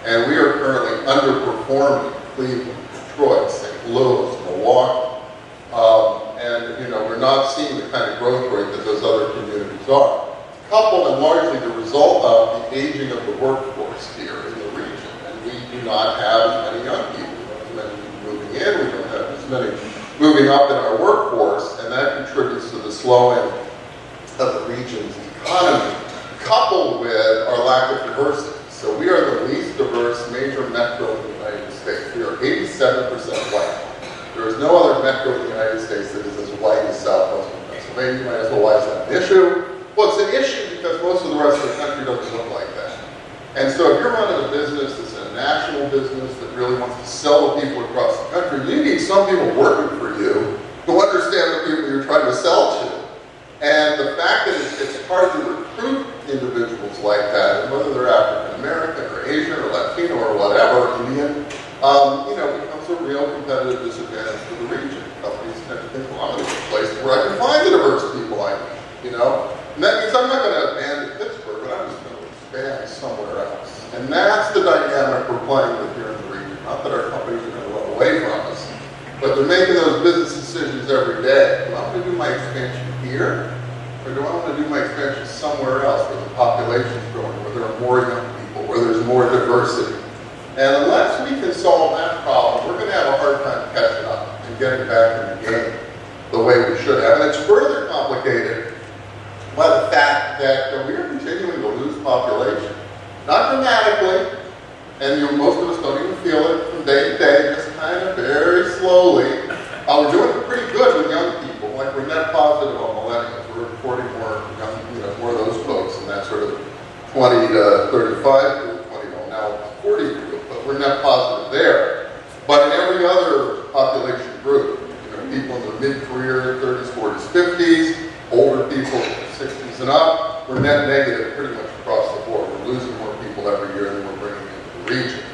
And we are currently underperforming Cleveland, Detroit, St. Louis, Milwaukee. We're not seeing the kind of growth rate that those other communities are. Coupled and largely the result of the aging of the workforce here in the region. And we do not have as many young people. We don't have as many people moving in. We don't have as many moving up in our workforce. And that contributes to the slowing of the region's economy, coupled with our lack of diversity. So we are the least diverse major metro in the United States. We are 87% white. There is no other metro in the United States that is as white as southwestern Pennsylvania. You might ask, well, why is that an issue? Well, it's an issue because most of the rest of the country doesn't look like that. And so if you're running a business that's a national business that really wants to sell to people across the country, you need some people working for you who understand the people you're trying to sell to. And the fact that it's hard to recruit individuals like that, whether they're African American or Asian or Latino or whatever, Indian, becomes a real competitive disadvantage for the region. Companies tend to think, well, I'm going to be a place where I can find the diverse people I need, And that means I'm not going to abandon Pittsburgh, but I'm just going to expand somewhere else. And that's the dynamic we're playing with here in the region. Not that our companies are going to run away from us, but they're making those business decisions every day. Do I want to do my expansion here? Or do I want to do my expansion somewhere else where the population's growing, where there are more young people, where there's more diversity? And unless we can solve that problem, we're going to have a hard time catching up and getting back in the game the way we should have. And it's further complicated by the fact that we are continuing to lose population. Not dramatically, and most of us don't even feel it from day to day, just kind of very slowly. We're doing pretty good with young people, like we're net positive on millennials. We're reporting more young, more of those folks in that sort of 20 to 35 group, 20 to now 40 group, but we're net positive there. But in every other population group, people in their mid-career, 30s, 40s, 50s, older people, 60s and up, we're net negative pretty much across the board. We're losing more people every year than we're bringing into the region.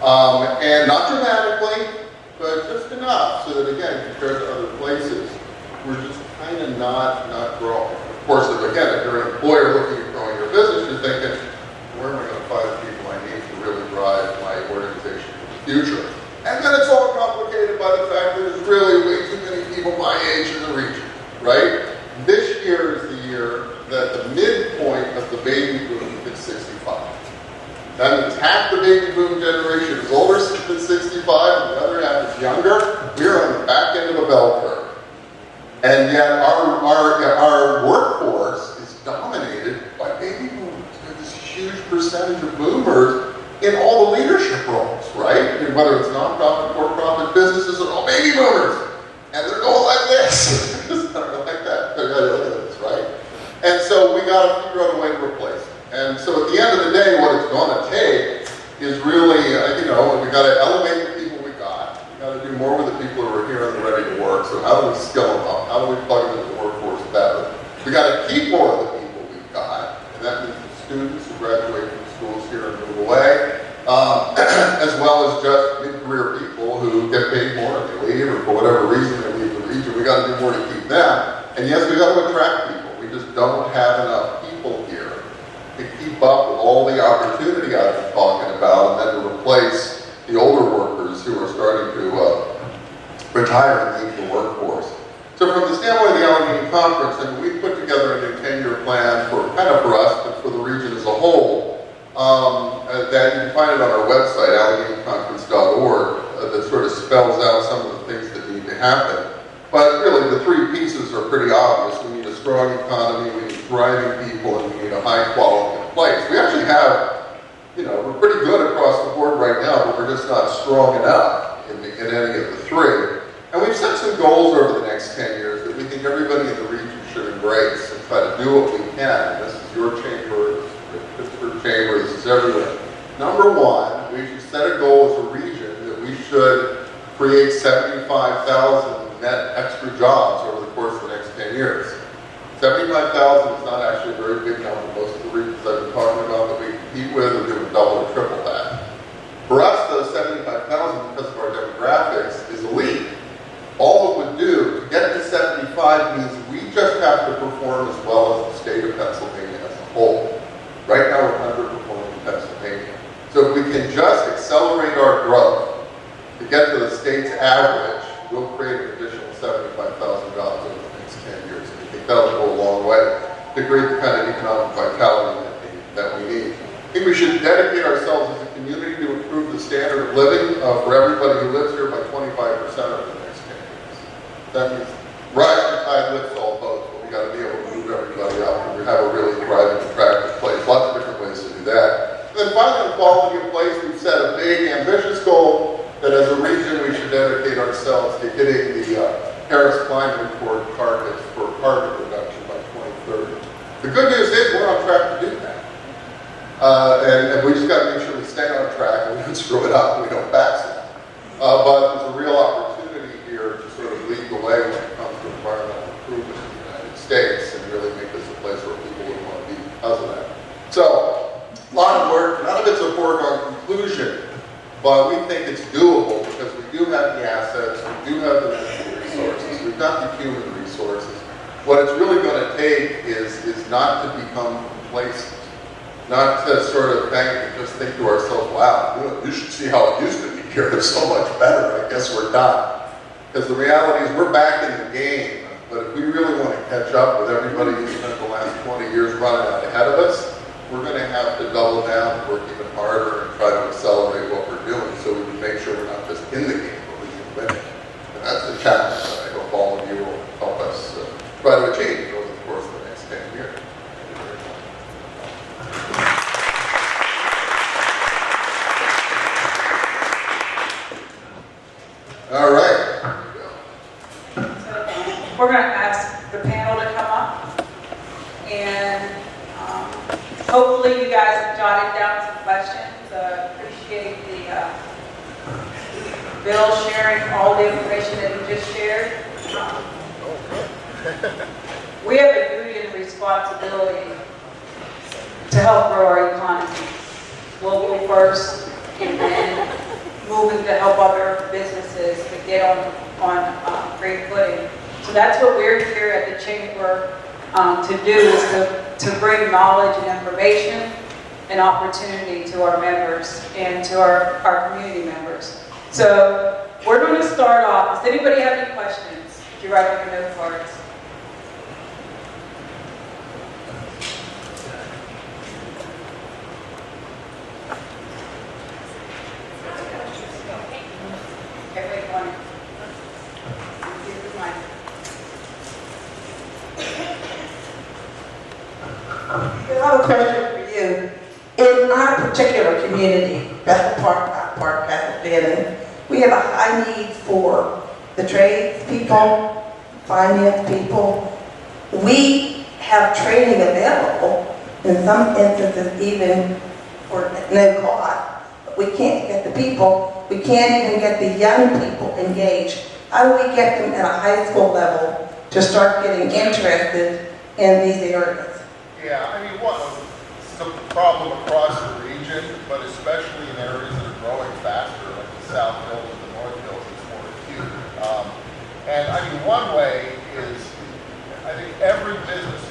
And not dramatically, but just enough so that, again, compared to other places, we're just kind of not growing. Of course, again, if you're an employer looking at growing your business, you're thinking, where am I going to find the people I need to really drive my organization for the future? And then it's all complicated by the fact that there's really way too many people my age in the region. baby boom generation is older than 65 and the other half is younger, we're on the back end of a bell curve. And yet our workforce is dominated by baby boomers. There's this huge percentage of boomers in all the leadership roles, right? And whether it's nonprofit, for-profit businesses, are all baby boomers. And they're going like this. Like that. They're going like this, right? And so we got to figure out a way to replace it. And so at the end of the day, what it's going to take is really, we got to elevate the people we got. We got to do more with the people who are here and ready to work. So how do we skill them up? How do we plug them into the workforce better? We got to keep more of the people we've got, and that means the students who graduate from schools here and move away, as well as just mid-career people who get paid more and they leave, or for whatever reason they leave the region. We got to do more to keep them. And yes, we got to attract people. We just don't have enough people here to keep up with all the opportunity I've been talking about, and then to replace the older workers who are starting to retire and leave the workforce. So from the standpoint of the Allegheny Conference, we put together a new 10-year plan for us, but for the region as a whole, that you can find it on our website, AlleghenyConference.org, that sort of spells out some of the things that need to happen. But really, the three pieces are pretty obvious. We need a strong economy, we need thriving people, and we need a high-quality place. We actually have, we're pretty good across the board right now, but we're just not strong enough in any of the three. And we've set some goals over the next 10 years that we think everybody in the region should embrace and try to do what we can. This is your chamber, this is the Pittsburgh Chamber, this is everywhere. Number one, we should set a goal as a region that we should create 75,000 net extra jobs over the course of the next 10 years. 75,000 is not actually a very big number. Most of the regions I've been talking about that we compete with are doing double or triple that. For us, those 75,000, because of our demographics, is elite. All it would do to get to 75 means we just have to perform as well as the state of Pennsylvania as a whole. Right now we're underperforming Pennsylvania. So if we can just accelerate our growth to get to the state's average, we'll create an additional 75,000 jobs over the next 10 years. And I think that'll go a long way to create the kind of economic vitality that we need. I think we should dedicate ourselves as a community to improve the standard of living for everybody who lives here by 25% over the next 10 years. That means rising tide lifts all boats, but we got to be able to move everybody out and have a really thriving, attractive place. Lots of different ways to do that. And then finally, quality of place. We've set a big, ambitious goal that as a region we should dedicate ourselves to hitting the Paris Climate Accord targets for carbon reduction by 2030. The good news is we're on track to do that. And we just got to make sure we stay on track and we don't screw it up and we don't backslide. But there's a real opportunity here to sort of lead the way when it comes to environmental improvement in the United States and really make this a place where people would want to be because of that. So, a lot of work. None of it's a foregone conclusion, but we think it's doable because we do have the assets, we do have the natural resources, we've got the human resources. What it's really going to take is not to become complacent. Not to sort of just think to ourselves, wow, you should see how it used to be here. It's so much better. I guess we're done. Because the reality is we're back in the game. But if we really want to catch up with everybody who spent the last 20 years running out ahead of us, we're going to have to double down, work even harder, and try to accelerate what we're doing so we can make sure we're not just in the game, but we can win it. And that's the challenge that I hope all of you will help us try to achieve over the course of the next 10 years. All right. So we're going to ask the panel to come up, and hopefully you guys have jotted down some questions. Appreciate Bill sharing all the information that he just shared. We have a duty and responsibility to help grow our economy, local first, and then moving to help other businesses to get on great footing. So that's what we're here at the Chamber to do, is to bring knowledge and information and opportunity to our members and to our community members. So we're going to start off. Does anybody have any questions? If you write on your note cards. particular community, Bethel Park, Bethel Fannin, we have a high need for the trades people, finance people. We have training available, in some instances even for no cost, but we can't get the people, we can't even get the young people engaged. How do we get them at a high school level to start getting interested in these areas? Yeah, I mean, it's a problem across the region, but especially in areas that are growing faster, like the South Hills and the North Hills, it's more acute. And I mean, one way is, I think every business,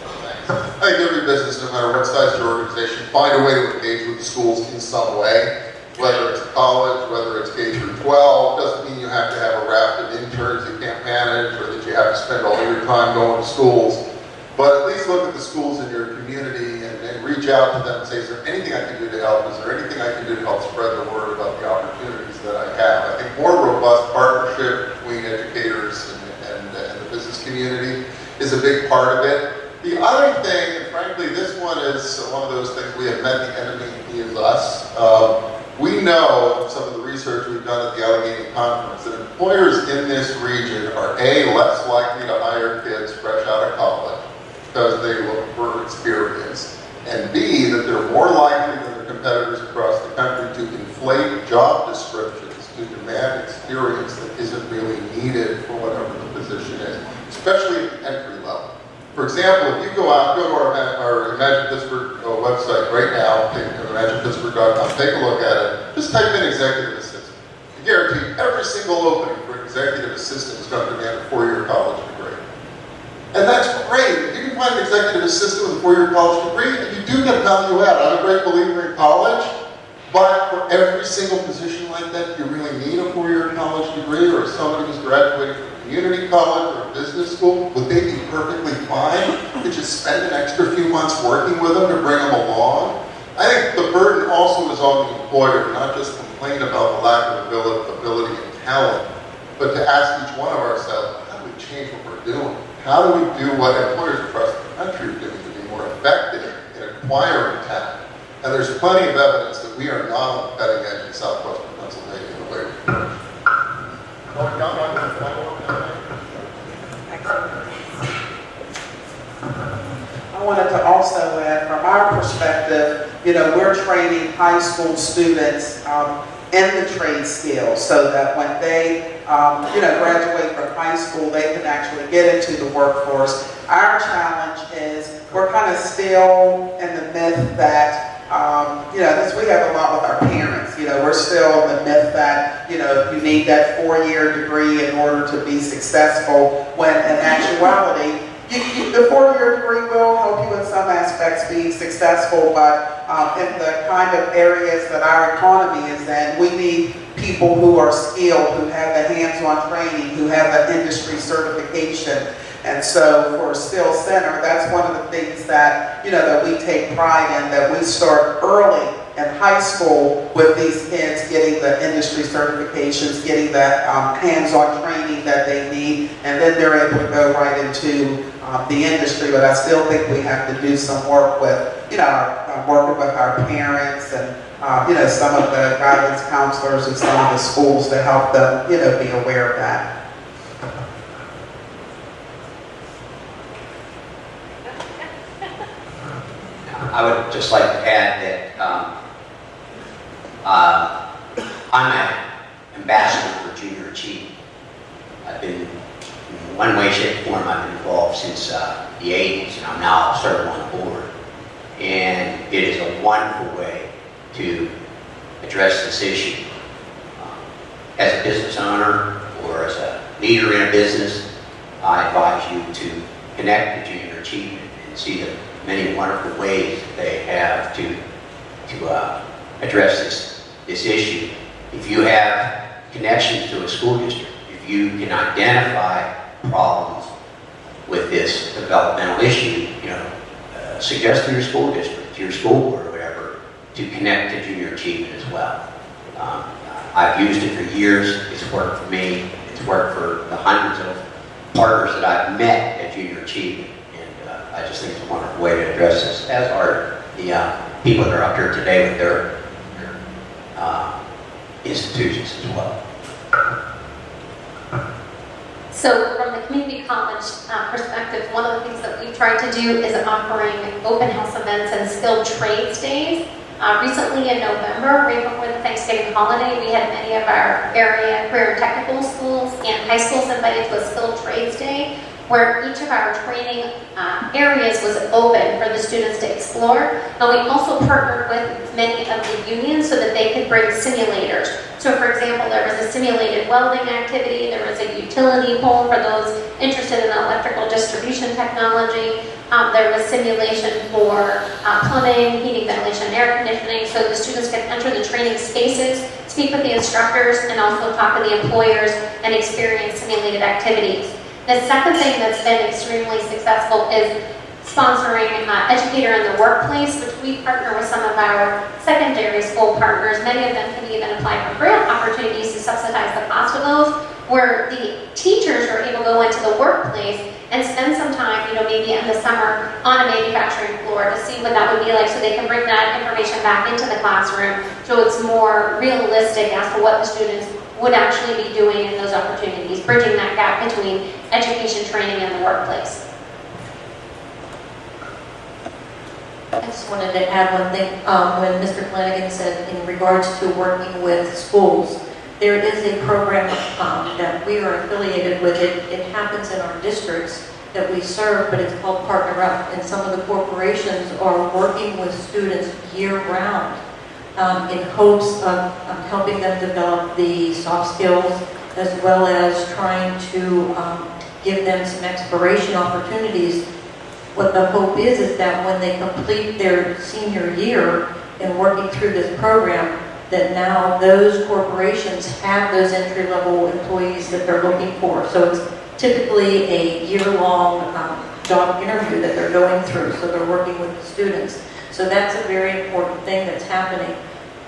I think every business, no matter what size your organization, find a way to engage with the schools in some way. Whether it's college, whether it's K through 12, doesn't mean you have to have a raft of interns you can't manage, or that you have to spend all your time going to schools. But at least look at the schools in your community and reach out to them and say, is there anything I can do to help? Is there anything I can do to help spread the word about the opportunities that I have? I think more robust partnership between educators and the business community is a big part of it. The other thing, and frankly, this one is one of those things, we have met the enemy, he is us. We know some of the research we've done at the Allegheny Conference that employers in this region are A, less likely to hire kids fresh out of college because they look for experience, and B, that they're more likely than their competitors across the country to inflate job descriptions to demand experience that isn't really needed for whatever the position is, especially at the entry level. For example, if you go to our Imagine Pittsburgh website right now, imaginepittsburgh.com, take a look at it, just type in executive assistant. I guarantee every single opening for an executive assistant is going to demand a 4-year college degree. And that's great. If you can find an executive assistant with a 4-year college degree, you do get value add. I'm a great believer in college, but for every single position like that, you really need a 4-year college degree, or if somebody who's graduating from community college or a business school, would they be perfectly fine to just spend an extra few months working with them to bring them along? I think the burden also is on the employer, not just complain about the lack of ability and talent, but to ask each one of ourselves, how do we change what we're doing? How do we do what employers across the country are doing to be more effective in acquiring talent? And there's plenty of evidence that we are not on the cutting edge in southwestern Pennsylvania in the way we approach. I wanted to also add, from our perspective, we're training high school students in the trade skills so that when they, graduate from high school, they can actually get into the workforce. Our challenge is we're kind of still in the myth that, this we have a lot with our parents. We're still in the myth that, you need that 4-year degree in order to be successful, when in actuality, the 4-year degree will help you in some aspects be successful, but in the kind of areas that our economy is in, we need people who are skilled, who have the hands-on training, who have the industry certification. And so for Still Center, that's one of the things that, that we take pride in, that we start early in high school with these kids getting the industry certifications, getting the hands-on training that they need, and then they're able to go right into the industry. But I still think we have to do some work with, working with our parents and, some of the guidance counselors and some of the schools to help them, be aware of that. I would just like to add that I'm an ambassador for Junior Achievement. I've been, in one way, shape, or form, I've been involved since the 80s, and I'm now started on the board. And it is a wonderful way to address this issue. As a business owner or as a leader in a business, I advise you to connect to Junior Achievement and see the many wonderful ways that they have to address this issue. If you have connections to a school district, if you can identify problems with this developmental issue, suggest to your school district, to your school board or whatever, to connect to Junior Achievement as well. I've used it for years. It's worked for me. It's worked for the hundreds of partners that I've met at Junior Achievement. I just think it's a wonderful way to address this, as are the people that are up here today with their institutions as well. So from the community college perspective, one of the things that we've tried to do is offering open house events and skilled trades days. Recently in November, right before the Thanksgiving holiday, we had many of our area career and technical schools and high schools invited to a skilled trades day, where each of our training areas was open for the students to explore. And we also partnered with many of the unions so that they could bring simulators. So for example, there was a simulated welding activity, there was a utility pole for those interested in electrical distribution technology, there was simulation for plumbing, heating, ventilation, and air conditioning, so the students could enter the training spaces, speak with the instructors, and also talk to the employers and experience simulated activities. The second thing that's been extremely successful is sponsoring Educator in the Workplace, which we partner with some of our secondary school partners. Many of them can even apply for grant opportunities to subsidize the cost of those, where the teachers are able to go into the workplace and spend some time, maybe in the summer on a manufacturing floor to see what that would be like, so they can bring that information back into the classroom, so it's more realistic as to what the students would actually be doing in those opportunities, bridging that gap between education, training, and the workplace. I just wanted to add one thing. When Mr. Flanagan said in regards to working with schools, there is a program that we are affiliated with. It happens in our districts that we serve, but it's called Partner Up. And some of the corporations are working with students year-round in hopes of helping them develop the soft skills, as well as trying to give them some exploration opportunities. What the hope is that when they complete their senior year and working through this program, that now those corporations have those entry-level employees that they're looking for. So it's typically a year-long job interview that they're going through, so they're working with the students. So that's a very important thing that's happening.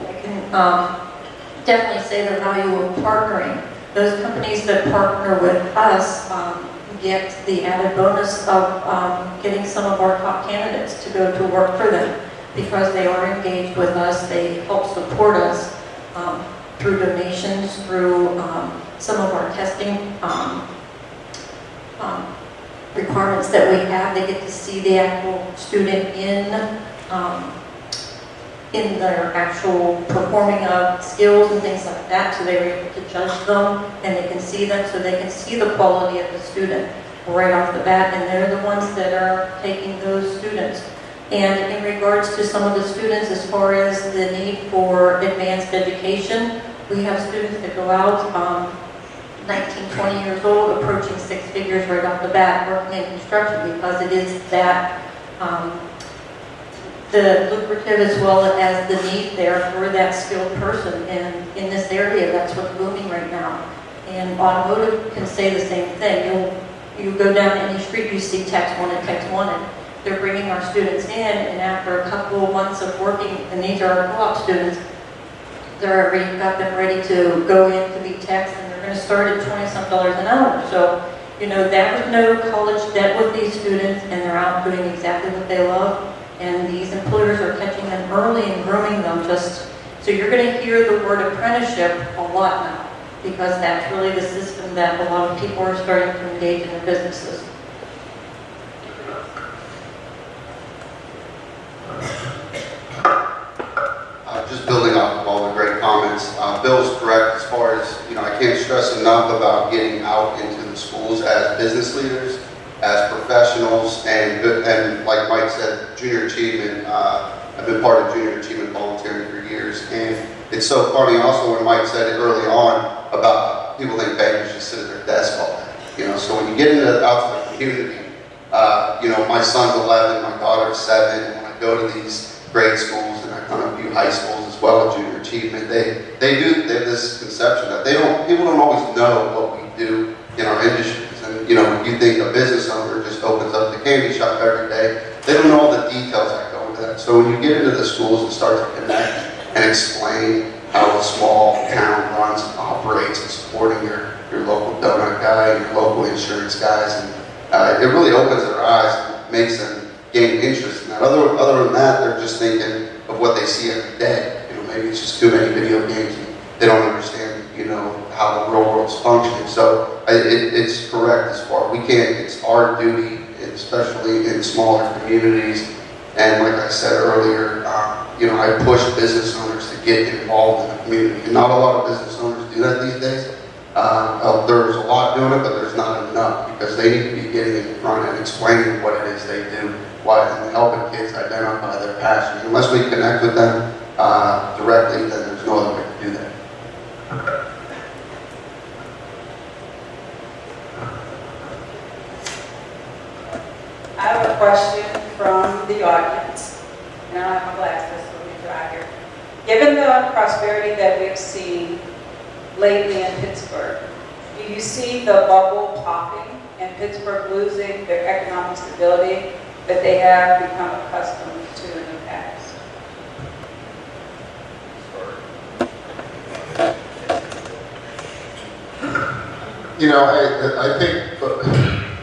I can definitely say the value of partnering. Those companies that partner with us get the added bonus of getting some of our top candidates to go to work for them, because they are engaged with us. They help support us through donations, through some of our testing requirements that we have. They get to see the actual student in their actual performing of skills and things like that, so they're able to judge them, and they can see them, so they can see the quality of the student right off the bat, and they're the ones that are taking those students. And in regards to some of the students, as far as the need for advanced education, we have students that go out 19, 20 years old, approaching six figures right off the bat, working in construction, because it is that the lucrative as well as the need there for that skilled person. And in this area, that's what's booming right now. And automotive can say the same thing. You go down any street, you see techs wanted, techs wanted. They're bringing our students in, and after a couple of months of working, and these are our co-op students, they're already got them ready to go in to be techs, and they're going to start at $20-some an hour. So, there was no college debt with these students, and they're out doing exactly what they love. And these employers are catching them early and grooming them so you're going to hear the word apprenticeship a lot now, because that's really the system that a lot of people are starting to engage in their businesses. Just building off of all the great comments, Bill's correct as far as, I can't stress enough about getting out into the schools as business leaders, as professionals, and like Mike said, junior achievement. I've been part of junior achievement volunteering for years, and it's so funny also when Mike said it early on about people think bankers just sit at their desk all day. So when you get out to the community, my son's 11, my daughter's 7, and when I go to these grade schools, and I kind of view high schools as well as junior achievement, they have this conception that people don't always know what we do in our industries. And you think a business owner just opens up the candy shop every day, they don't know all the details that go into that. So when you get into the schools and start to connect and explain how a small town runs and operates, and supporting your local donut guy, your local insurance guys, and it really opens their eyes and makes them gain interest in that. Other than that, they're just thinking of what they see every day. Maybe it's just too many video games and they don't understand, how the real world's functioning. So it's correct as far, we can't, it's our duty, especially in smaller communities. And like I said earlier, I push business owners to get involved in the community. And not a lot of business owners do that these days. There's a lot doing it, but there's not enough, because they need to be getting in front and explaining what it is they do, and helping kids identify their passion. Unless we connect with them directly, then there's no other way to do that. I have a question from the audience, and I don't have my glasses, so let me try here. Given the prosperity that we've seen lately in Pittsburgh, do you see the bubble popping and Pittsburgh losing their economic stability that they have become accustomed to in the past? I think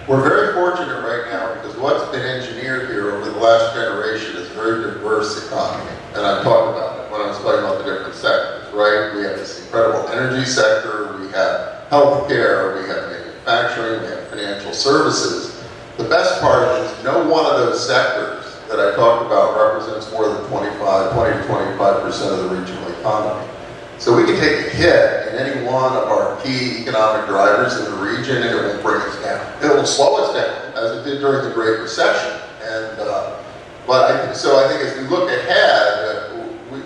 we're very fortunate right now, because what's been engineered here over the last generation is a very diverse economy. And I've talked about it when I was talking about the different sectors, right? We have this incredible energy sector, we have healthcare, we have manufacturing, we have financial services. The best part is no one of those sectors that I talked about represents more than 20 to 25% of the regional economy. So we can take a hit in any one of our key economic drivers in the region, and it won't bring us down. It will slow us down, as it did during the Great Recession. So I think as we look ahead,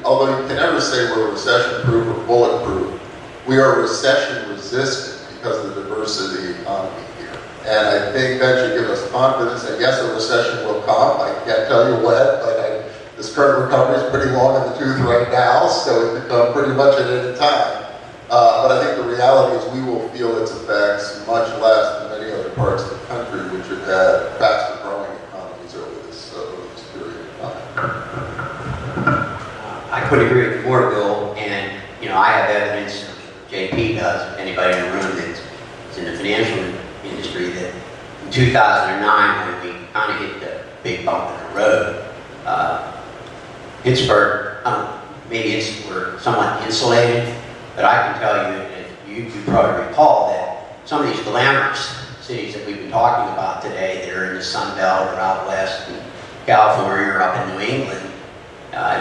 although you can never say we're recession-proof or bulletproof, we are recession-resistant because of the diversity of the economy here. And I think that should give us confidence. And yes, a recession will come. I can't tell you when, but this current recovery is pretty long in the tooth right now, so it could come pretty much at any time. But I think the reality is we will feel its effects much less than many other parts of the country, which have had faster growing economies over this period of time. I couldn't agree with you more, Bill, and, I have evidence, JP does, anybody in the room that's in the financial industry, that in 2009, when we kind of hit the big bump in the road, Pittsburgh, maybe we're somewhat insulated, but I can tell you, and you probably recall, that some of these glamorous cities that we've been talking about today that are in the Sun Belt or out west in California or up in New England,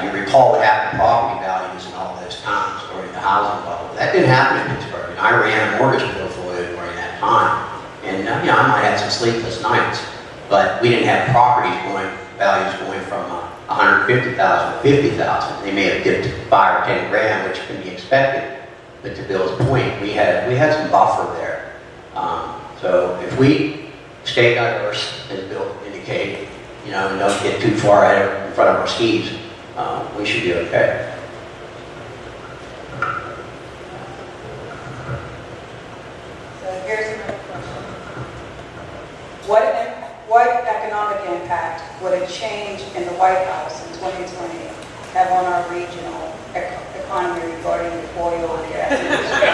you recall what happened to property values in all those towns during the housing bubble. That didn't happen in Pittsburgh. And I ran a mortgage portfolio during that time, and I might have some sleepless nights, but we didn't have values going from 150,000 to 50,000. They may have dipped 5 or 10 grand, which can be expected. But to Bill's point, we had some buffer there. So if we stay diverse, as Bill indicated, and don't get too far ahead in front of our skis, we should be okay. So here's another question. What economic impact would a change in the White House in 2020 have on our regional economy regarding the oil and gas industry?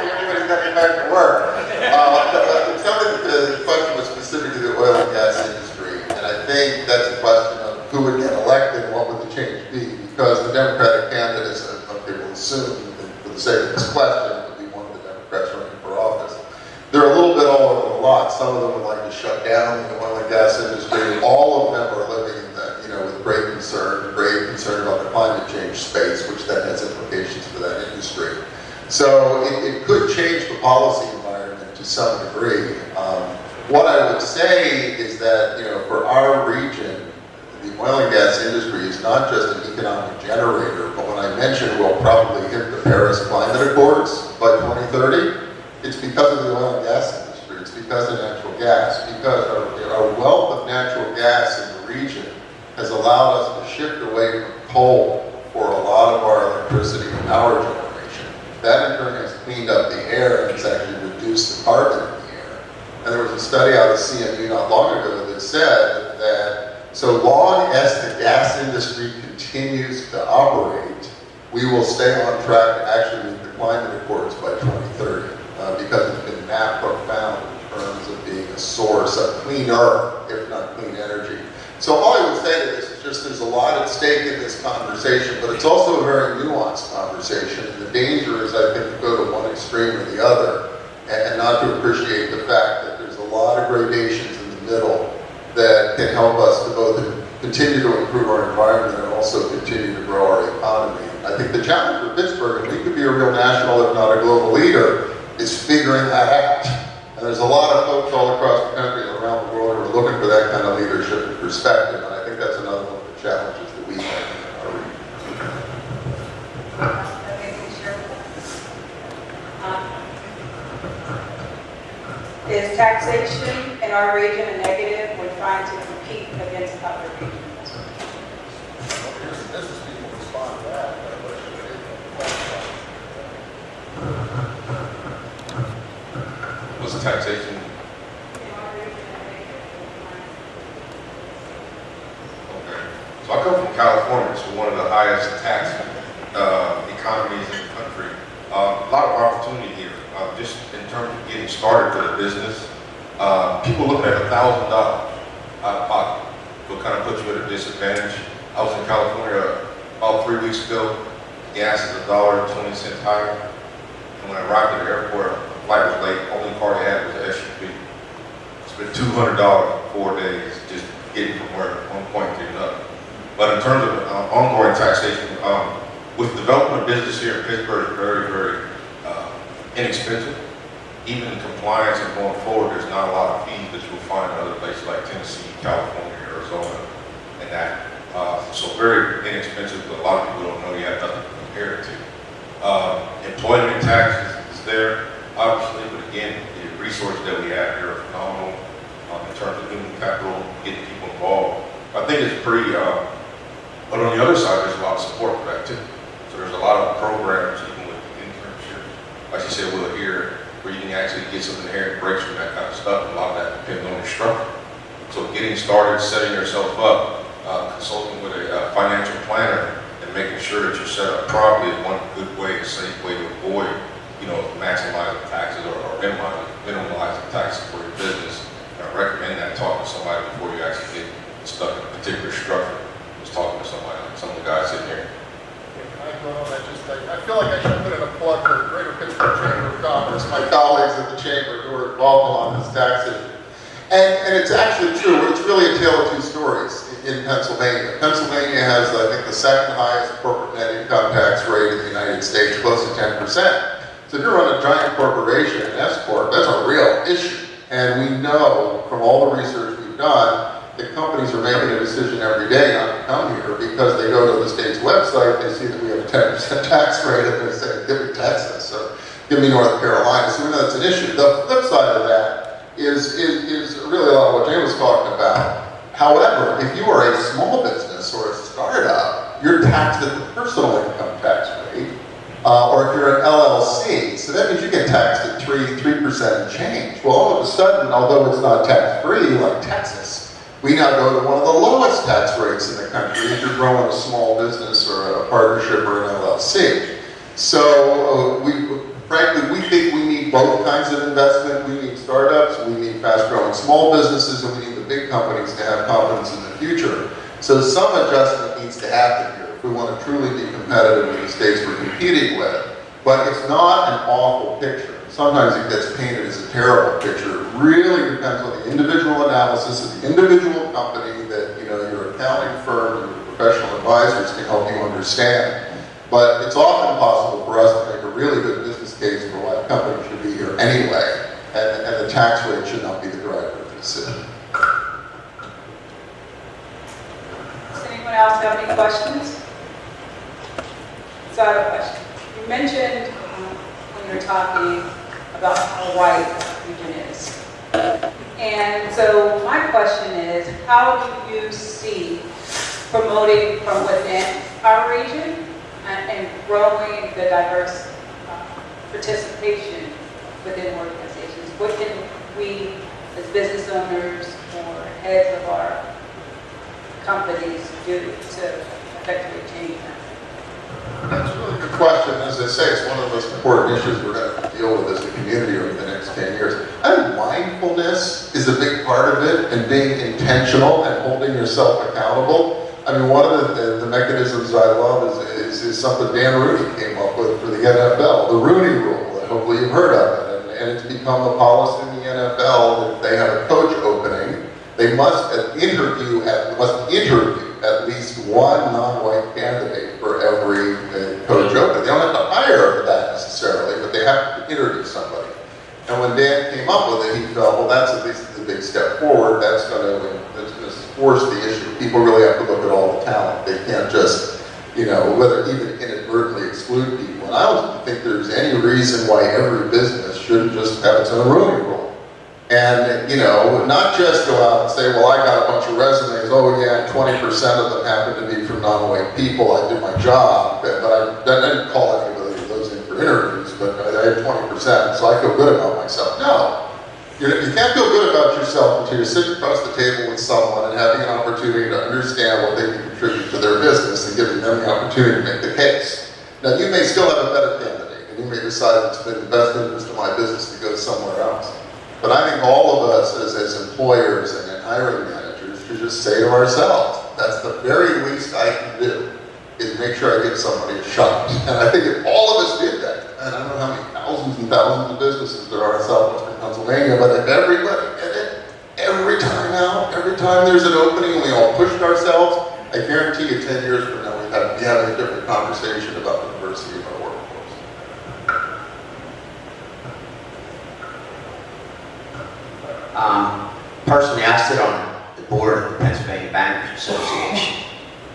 Everybody's got to get back to work. The question was specific to the oil and gas industry, and I think that's a question of who would get elected and what would the change be, because the Democratic candidates, okay, we'll assume, for the sake of this question, would be one of the Democrats running for office. They're a little bit all over the lot. Some of them would like to shut down the oil and gas industry. All of them are living in that, with grave concern about the climate change space, which then has implications for that industry. So it could change the policy environment to some degree. What I would say is that, for our region, the oil and gas industry is not just an economic generator, but when I mentioned we'll probably hit the Paris Climate Accords by 2030, it's because of the oil and gas industry. It's because of natural gas, because our wealth of natural gas in the region has allowed us to shift away from coal for a lot of our electricity and power generation. That in turn has cleaned up the air and has actually reduced the carbon in the air. And there was a study out of CMU not long ago that said that so long as the gas industry continues to operate, we will stay on track to actually meet the climate accords by 2030 because it's been that profound in terms of being a source of clean earth, if not clean energy. So all I would say to this is just there's a lot at stake in this conversation, but it's also a very nuanced conversation. And the danger is, I think, to go to one extreme or the other and not to appreciate the fact that there's a lot of gradations in the middle that can help us to both continue to improve our environment and also continue to grow our economy. I think the challenge for Pittsburgh, and we could be a real national, if not a global leader, is figuring that out. And there's a lot of folks all across the country and around the world who are looking for that kind of leadership and perspective, and I think that's another one of the challenges that we have in our region. Is taxation in our region a negative when trying to compete against other regions? Here's the business people respond to that. Was taxation? Okay. So I come from California, so one of the highest tax economies in the country. A lot of opportunity here, just in terms of getting started with a business. People looking at $1,000 out of pocket will kind of put you at a disadvantage. I was in California about 3 weeks ago. Gas is $1.20 higher. And when I arrived at the airport, the flight was late. Only car they had was an SUV. Spent $200 for 4 days just getting from one point to another. But in terms of ongoing taxation, with development of business here in Pittsburgh, it's very, very inexpensive. Even in compliance and going forward, there's not a lot of fees that you'll find in other places like Tennessee, California, Arizona, and that. So very inexpensive, but a lot of people don't know you have nothing to compare it to. Employment taxes is there, obviously, but again, the resources that we have here are phenomenal in terms of human capital, getting people involved. I think it's pretty, but on the other side, there's a lot of support for that too. So there's a lot of programs, even with internships, like you said, we'll hear, where you can actually get some inherent breaks from that kind of stuff. A lot of that depends on your structure. So getting started, setting yourself up, consulting with a financial planner, and making sure that you're set up properly is one good way, a safe way to avoid, maximizing taxes or minimizing taxes for your business. And I recommend that talking to somebody before you actually get stuck in a particular structure. Just talking to somebody, like some of the guys sitting here. I feel like I should put in a plug for the Greater Pittsburgh Chamber of Commerce, my colleagues at the Chamber who are involved on this tax issue. And it's actually true, it's really a tale of two stories in Pennsylvania. Pennsylvania has, I think, the second highest corporate net income tax rate in the United States, close to 10%. So if you run a giant corporation, an S-Corp, that's a real issue. And we know from all the research we've done that companies are making a decision every day not to come here because they go to the state's website, they see that we have a 10% tax rate, and they're saying, give me Texas, so give me North Carolina. So we know that's an issue. The flip side of that is really a lot of what Jay was talking about. However, if you are a small business or a startup, you're taxed at the personal income tax rate, or if you're an LLC, so that means you get taxed at 3% and change. Well, all of a sudden, although it's not tax-free like Texas, we now go to one of the lowest tax rates in the country if you're growing a small business or a partnership or an LLC. So frankly, we think we need both kinds of investment. We need startups, we need fast-growing small businesses, and we need the big companies to have confidence in the future. So some adjustment needs to happen here if we want to truly be competitive with the states we're competing with. But it's not an awful picture. Sometimes it gets painted as a terrible picture. It really depends on the individual analysis of the individual company that your accounting firm and your professional advisors can help you understand. But it's often possible for us to make a really good business case for why a company should be here anyway, and the tax rate should not be the driver of the decision. Does anyone else have any questions? So I have a question. You mentioned when you were talking about how white the region is. And so my question is, how do you see promoting from within our region and growing the diverse participation within organizations? What can we, as business owners or heads of our companies, do to effectively change that? That's a really good question. As I say, it's one of the most important issues we're going to deal with as a community over the next 10 years. I think mindfulness is a big part of it, and being intentional and holding yourself accountable. I mean, one of the mechanisms I love is something Dan Rooney came up with for the NFL, the Rooney Rule. Hopefully you've heard of it. And it's become a policy in the NFL that they have a coach opening. They must interview at least one non-white candidate for every coach opening. They don't have to hire that necessarily, but they have to interview somebody. And when Dan came up with it, he felt, well, that's at least a big step forward. That's going to force the issue. People really have to look at all the talent. They can't just, whether even inadvertently exclude people. And I don't think there's any reason why every business shouldn't just have its own Rooney Rule. And, not just go out and say, well, I got a bunch of resumes. Oh, yeah, 20% of them happen to be from non-white people. I did my job, but I didn't call anybody of those in for interviews, but I had 20%, so I feel good about myself. No. You can't feel good about yourself until you're sitting across the table with someone and having an opportunity to understand what they can contribute to their business and giving them the opportunity to make the case. Now, you may still have a better candidate, and you may decide it's in the best interest of my business to go somewhere else. But I think all of us as employers and hiring managers should just say to ourselves, that's the very least I can do, is make sure I give somebody a shot. And I think if all of us did that, and I don't know how many thousands and thousands of businesses there are in southwestern Pennsylvania, but if everybody did it, every time there's an opening, we all pushed ourselves, I guarantee you 10 years from now, we'd be having a different conversation about the diversity of our workforce. Personally, I sit on the board of the Pennsylvania Bankers Association,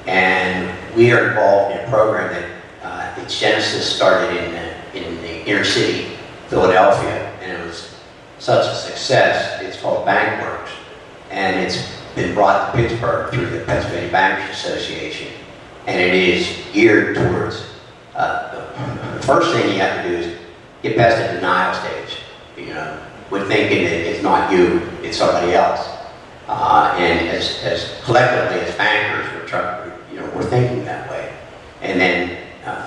and we are involved in a program that its genesis started in the inner city, Philadelphia, and it was such a success. It's called BankWorks, and it's been brought to Pittsburgh through the Pennsylvania Bankers Association, and it is geared towards the first thing you have to do is get past the denial stage. We're thinking that it's not you, it's somebody else. And as collectively as bankers, we're thinking that way. And then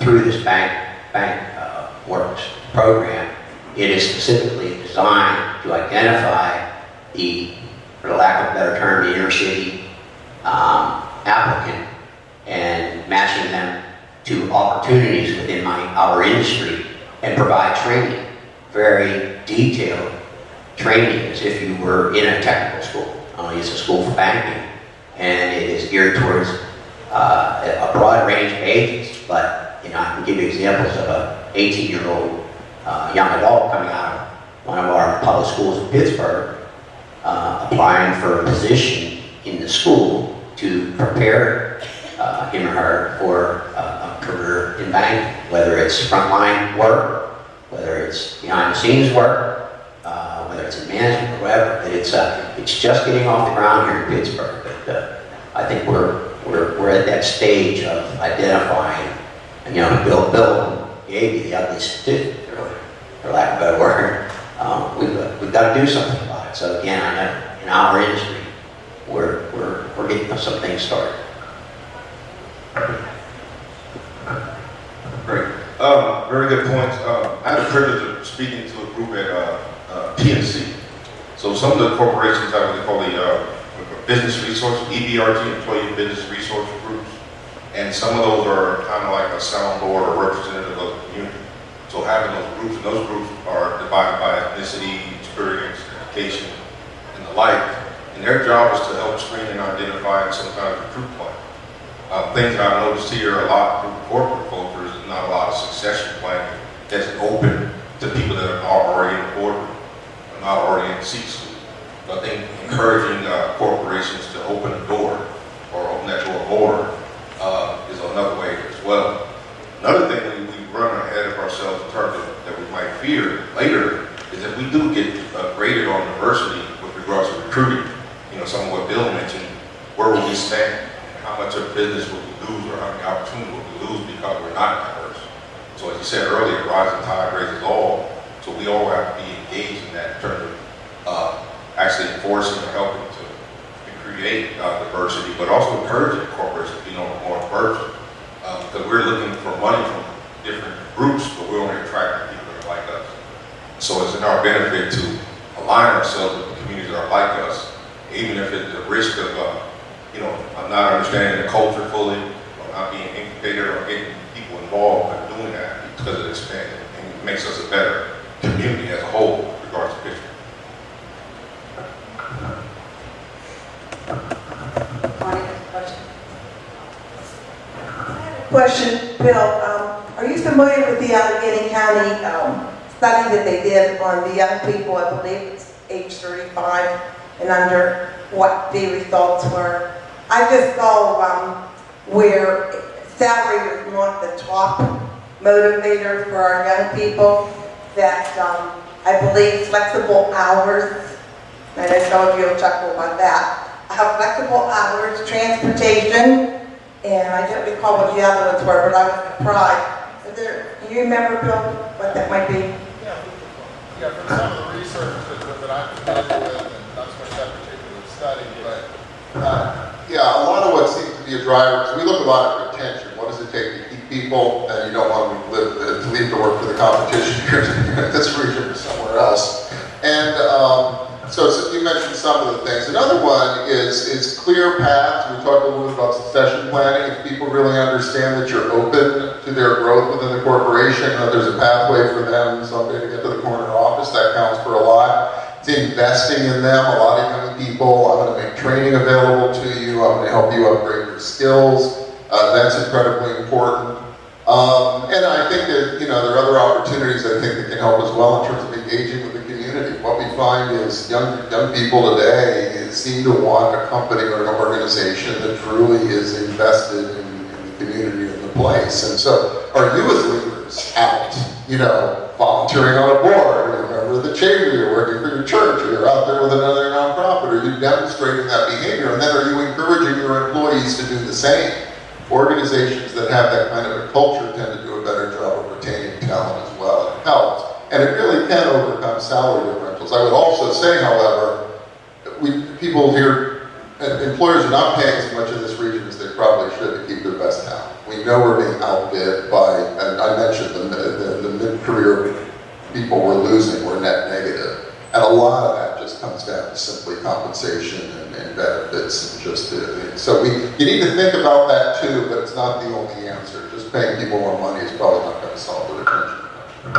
through this BankWorks program, it is specifically designed to identify for lack of a better term, the inner city applicant and matching them to opportunities within our industry and provide training, very detailed training as if you were in a technical school. It's a school for banking, and it is geared towards a broad range of ages. But I can give you examples of a 18-year-old young adult coming out of one of our public schools in Pittsburgh, applying for a position in the school to prepare him or her for a career in banking, whether it's frontline work, whether it's behind-the-scenes work, whether it's in management or whatever. But it's just getting off the ground here in Pittsburgh. But I think we're at that stage of identifying, and Bill gave you the ugly statistic, for lack of a better word. We've got to do something about it. So again, I know in our industry, we're getting some things started. Great. Very good points. I had the privilege of speaking to a group at PNC. So some of the corporations have what they call the business resource, EBRG, Employee Business Resource Groups. And some of those are kind of like a soundboard or representative of the community. So having those groups are divided by ethnicity, experience, education, and the like. And their job is to help screen and identify some kind of recruit plan. Things that I've noticed here a lot through corporate culture is not a lot of succession planning that's open to people that are already in the boardroom, are not already in the C-suite. So I think encouraging corporations to open a door or open that door more is another way as well. Another thing we run ahead of ourselves in terms of that we might fear later is that we do get graded on diversity with regards to recruiting. Some of what Bill mentioned, where will we stand? How much of business will we lose, or how many opportunities will we lose because we're not diverse? So as you said earlier, rising tide raises all. So we all have to be engaged in that in terms of actually enforcing and helping to create diversity, but also encouraging corporations to be more diverse. Because we're looking for culture fully, or not being incubated, or getting people involved in doing that because of this thing. And it makes us a better community as a whole with regards to Pittsburgh. Bonnie has a question. Question, Bill, are you familiar with the Allegheny County study that they did on the young people, I believe it's age 35 and under, what the results were? I just saw where salary was not the top motivator for our young people, that I believe flexible hours, and I know some of you will chuckle about that, flexible hours, transportation, and I don't recall what the other ones were, but I was surprised. Do you remember, Bill, what that might be? Yeah, from some of the research that I'm familiar with, and not so much that particular study, but yeah, a lot of what seems to be a driver, because we look a lot at retention. What does it take to keep people, and you don't want them to leave to work for the competition here in this region or somewhere else. And so you mentioned some of the things. Another one is clear paths. We talked a little bit about succession planning. If people really understand that you're open to their growth within the corporation, that there's a pathway for them someday to get to the corner office, that counts for a lot. It's investing in them. A lot of young people, I'm going to make training available to you. I'm going to help you upgrade your skills. That's incredibly important. And I think that, there are other opportunities I think that can help as well in terms of engaging with the community. What we find is young people today seem to want a company or an organization that truly is invested in the community and the place. And so are you as leaders out, volunteering on a board, or a member of the chamber, you're working for your church, or you're out there with another nonprofit, are you demonstrating that behavior? And then are you encouraging your employees to do the same? Organizations that have that kind of a culture tend to do a better job of retaining talent as well. It helps. And it really can overcome salary differentials. I would also say, however, people here, employers are not paying as much in this region as they probably should to keep their best talent. We know we're being outbid by, and I mentioned the mid-career people we're losing, we're net negative. And a lot of that just comes down to simply compensation and benefits and just so you need to think about that too, but it's not the only answer. Just paying people more money is probably not going to solve the retention question.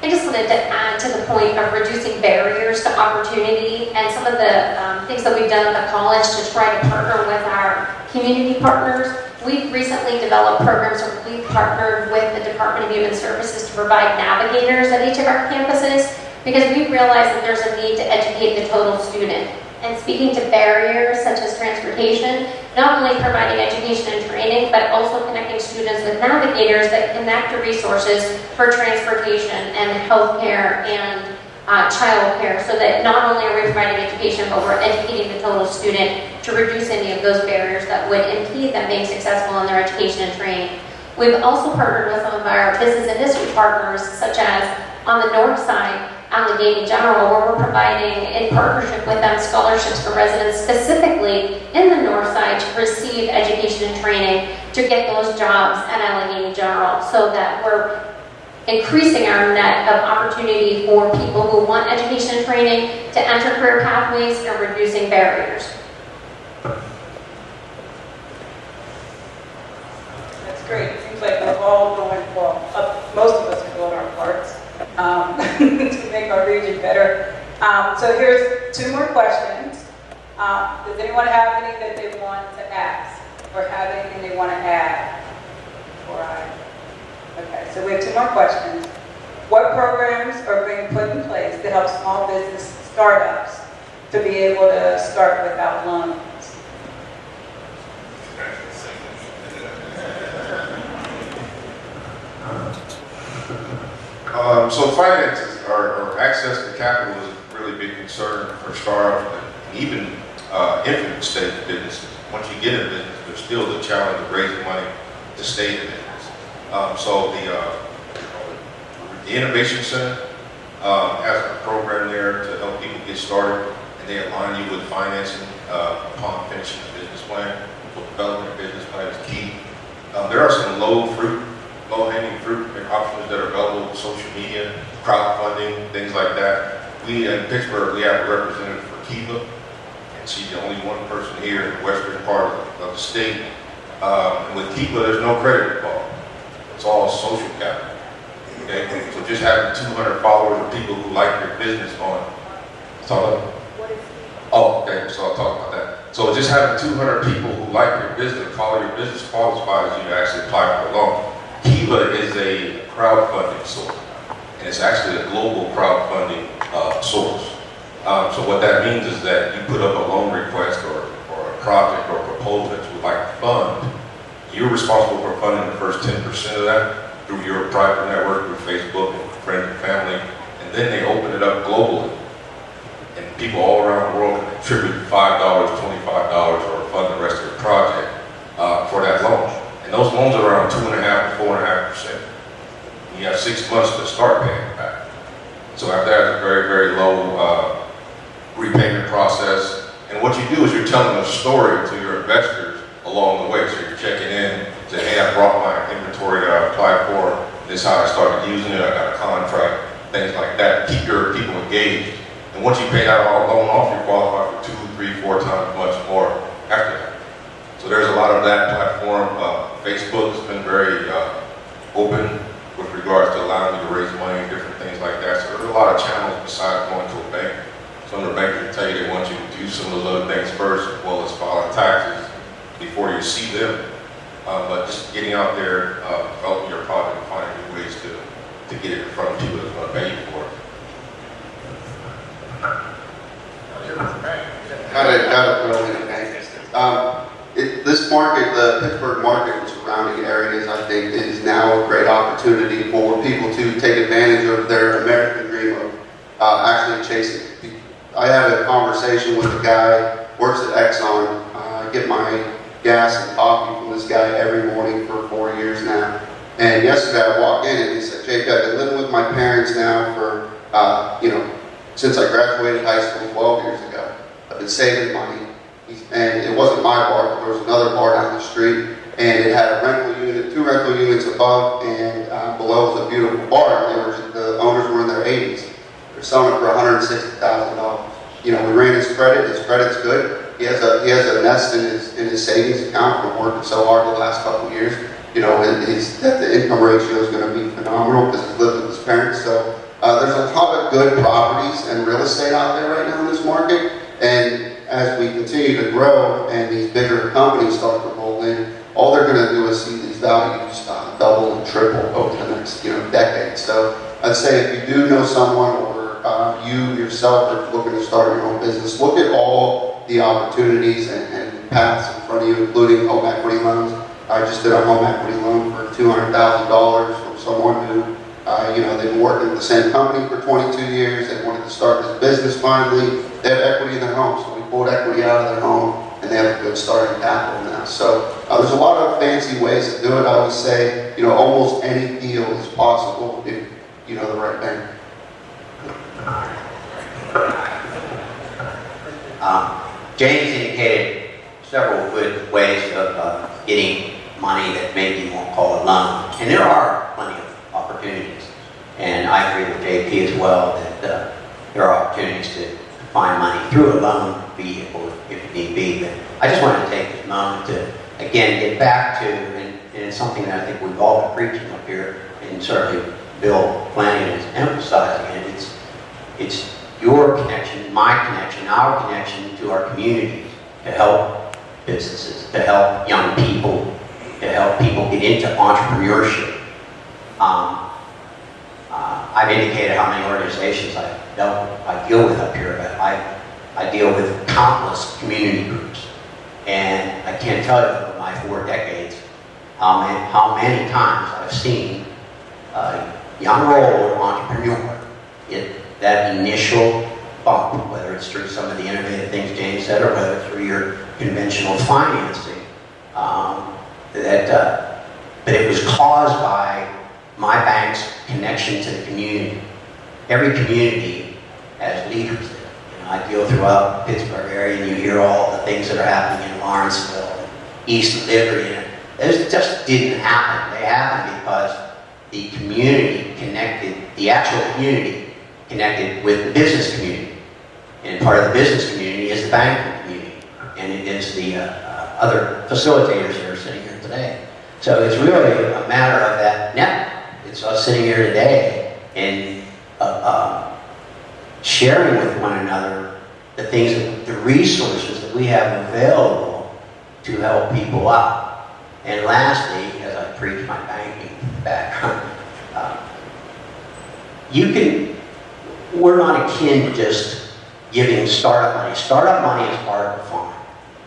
I just wanted to add to the point of reducing barriers to opportunity and some of the things that we've done at the college to try to partner with our community partners. We've recently developed programs where we've partnered with the Department of Human Services to provide navigators at each of our campuses because we realize that there's a need to educate the total student. And speaking to barriers such as transportation, not only providing education and training, but also connecting students with navigators that connect to resources for transportation and healthcare and childcare, so that not only are we providing education, but we're educating the total student to reduce any of those barriers that would impede them being successful in their education and training. We've also partnered with some of our business industry partners, such as on the north side, Allegheny General, where we're providing, in partnership with them, scholarships for residents specifically in the north side to receive education and training to get those jobs at Allegheny General, so that we're increasing our net of opportunity for people who want education and training to enter career pathways and reducing barriers. That's great. It seems like we're all going, most of us are doing our parts to make our region better. So here's two more questions. Does anyone have any that they want to ask or have anything they want to add? Okay, so we have two more questions. What programs are being put in place to help small business startups to be able to start without loans? So finances or access to capital is a really big concern for startups and even infant stage businesses. Once you get in business, there's still the challenge of raising money to stay in business. So the Innovation Center has a program there to help people get started, and they align you with financing upon finishing the business plan. So developing a business plan is key. There are some low-hanging fruit options that are available with social media, crowdfunding, things like that. We in Pittsburgh, we have a representative for Kiva, and she's the only one person here in the western part of the state. And with Kiva, there's no credit involved. It's all social capital. Okay, so just having 200 followers or people who like your business on, oh, okay, so I'll talk about that. So just having 200 people who like your business, follow your business, qualifies you to actually apply for a loan. Kiva is a crowdfunding source, and it's actually a global crowdfunding source. So what that means is that you put up a loan request or a project or a proposal that you would like to fund. You're responsible for funding the first 10% of that through your private network, through Facebook and friends and family, and then they open it up globally. And people all around the world can contribute $5, $25, or fund the rest of the project for that loan. And those loans are around 2.5% to 4.5%. You have 6 months to start paying it back. So after that, it's a very, very low repayment process. And what you do is you're telling a story to your investors along the way. So you're checking in, saying, hey, I brought my inventory that I applied for. This is how I started using it. I got a contract, things like that. Keep your people engaged. And once you pay that loan off, you qualify for 2, 3, 4 times much more after that. So there's a lot of that platform. Facebook has been very open with regards to allowing you to raise money and different things like that. So there's a lot of channels besides going to a bank. Some of the banks will tell you they want you to do some of those other things first, as well as filing taxes before you see them. But just getting out there, developing your product and finding new ways to get it in front of people that's going to pay you for it. Got it, really, okay. This market, the Pittsburgh market and surrounding areas, I think, is now a great opportunity for people to take advantage of their American dream of actually chasing. I had a conversation with a guy, works at Exxon. I get my gas and coffee from this guy every morning for 4 years now. And yesterday I walked in and he said, Jake, I've been living with my parents now for, since I graduated high school 12 years ago. I've been saving money. And it wasn't my bar, but there was another bar down the street. And it had a rental unit, 2 rental units above, and below was a beautiful bar. And the owners were in their 80s. They're selling it for $160,000. We ran his credit. His credit's good. He has a nest in his savings account from working so hard the last couple of years. The income ratio is going to be phenomenal because he's lived with his parents. So there's a lot of good properties and real estate out there right now in this market. And as we continue to grow and these bigger companies start to roll in, all they're going to do is see these values double and triple over the next decade. So I'd say if you do know someone or you yourself are looking to start your own business, look at all the opportunities and paths in front of you, including home equity loans. I just did a home equity loan for $200,000 from someone who, they've been working at the same company for 22 years. They wanted to start this business finally. They have equity in their home, so we pulled equity out of their home, and they have a good starting capital now. So there's a lot of fancy ways to do it. I always say, almost any deal is possible if you know the right bank. James indicated several good ways of getting money that maybe you won't call a loan. And there are plenty of opportunities. And I agree with JP as well that there are opportunities to find money through a loan vehicle if need be. But I just wanted to take this moment to, again, get back to, and it's something that I think we've all been preaching up here, and certainly Bill Flanagan is emphasizing it. It's your connection, my connection, our connection to our communities to help businesses, to help young people, to help people get into entrepreneurship. I've indicated how many organizations I deal with up here, but I deal with countless community groups. And I can't tell you over my 4 decades how many times I've seen a young or entrepreneur get that initial bump, whether it's through some of the innovative things James said, or whether it's through your conventional financing, but it was caused by my bank's connection to the community. Every community has leaders there. I deal throughout the Pittsburgh area, and you hear all the things that are happening in Lawrenceville, and East Liberty, and those just didn't happen. They happened because the community connected, the actual community connected with the business community. And part of the business community is the banking community, and it is the other facilitators that are sitting here today. So it's really a matter of that network. It's us sitting here today and sharing with one another the things, the resources that we have available to help people out. And lastly, as I preach my banking background, we're not akin to just giving startup money. Startup money is part of the fund.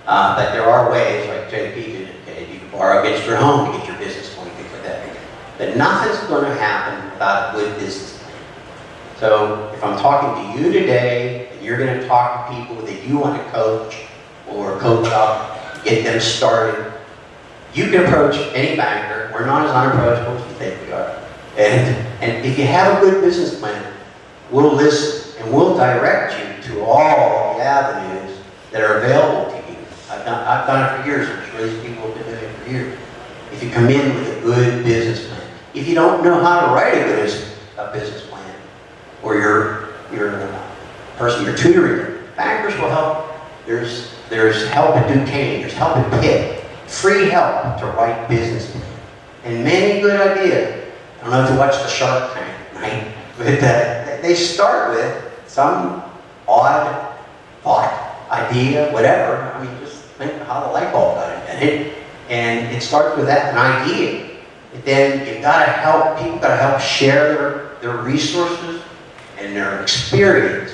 But there are ways, like JP did, you can borrow against your home to get your business going, things like that. But nothing's going to happen without a good business plan. So if I'm talking to you today, and you're going to talk to people that you want to coach or coach up, get them started, you can approach any banker. We're not as unapproachable as you think we are. And if you have a good business plan, we'll listen and we'll direct you to all the avenues that are available to you. I've done it for years. I'm sure these people have been doing it for years. If you come in with a good business plan, if you don't know how to write a business plan, or you're a person you're tutoring, bankers will help. There's help at Duquesne, there's help at Pitt, free help to write business plans, and many good ideas. I don't know if you watch the Shark Tank, right? But they start with some odd thought, idea, whatever. I mean, just think of how the light bulb got invented. And it starts with that, an idea. And then you've got to help, people got to help share their resources and their experience.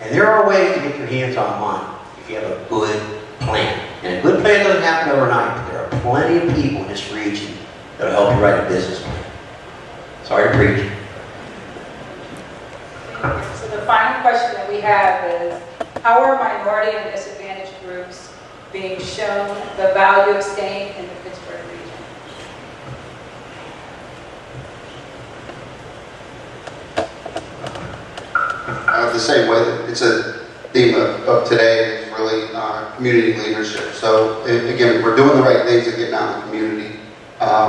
And there are ways to get your hands on money if you have a good plan. And a good plan doesn't happen overnight, but there are plenty of people in this region that will help you write a business plan. Sorry to preach. So the final question that we have is, how are minority and disadvantaged groups being shown the value of staying in the Pittsburgh region? The same way, it's a theme of today is really community leadership. So again, we're doing the right things and getting out in the community.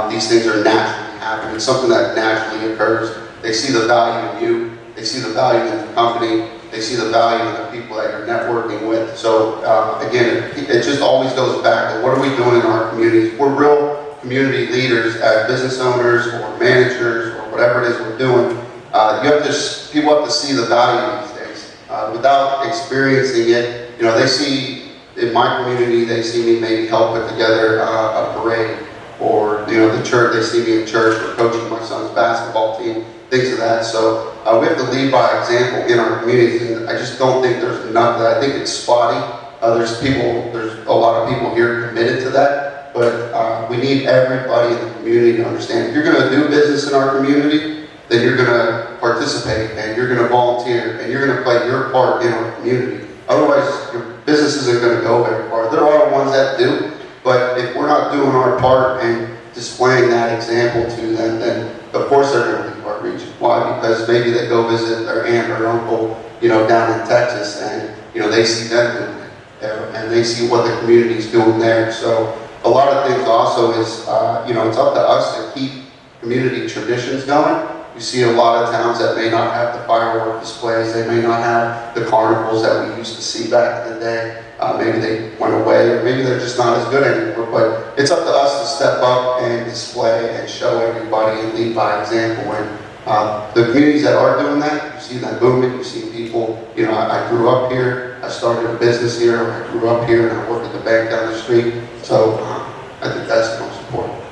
These things are naturally happening. It's something that naturally occurs. They see the value in you. They see the value in the company. They see the value in the people that you're networking with. So again, it just always goes back to what are we doing in our communities? We're real community leaders as business owners or managers or whatever it is we're doing. People have to see the value these days. Without experiencing it, they see, in my community, they see me maybe help put together a parade, or the church, they see me in church or coaching my son's basketball team, things of that. So we have to lead by example in our communities, and I just don't think there's enough of that. I think it's spotty. There's a lot of people here committed to that, but we need everybody in the community to understand. If you're going to do business in our community, then you're going to participate, and you're going to volunteer, and you're going to play your part in our community. Otherwise, your business isn't going to go very far. There are ones that do, but if we're not doing our part and displaying that example to them, then of course they're going to leave our region. Why? Because maybe they go visit their aunt or uncle, down in Texas, and they see them doing it, and they see what the community's doing there. So a lot of things also is, it's up to us to keep community traditions going. You see a lot of towns that may not have the firework displays, they may not have the carnivals that we used to see back in the day. Maybe they went away, or maybe they're just not as good anymore. But it's up to us to step up and display and show everybody and lead by example. And the communities that are doing that, you see that movement, you see people, I grew up here, I started a business here, I grew up here, and I work at the bank down the street. So I think that's the most important.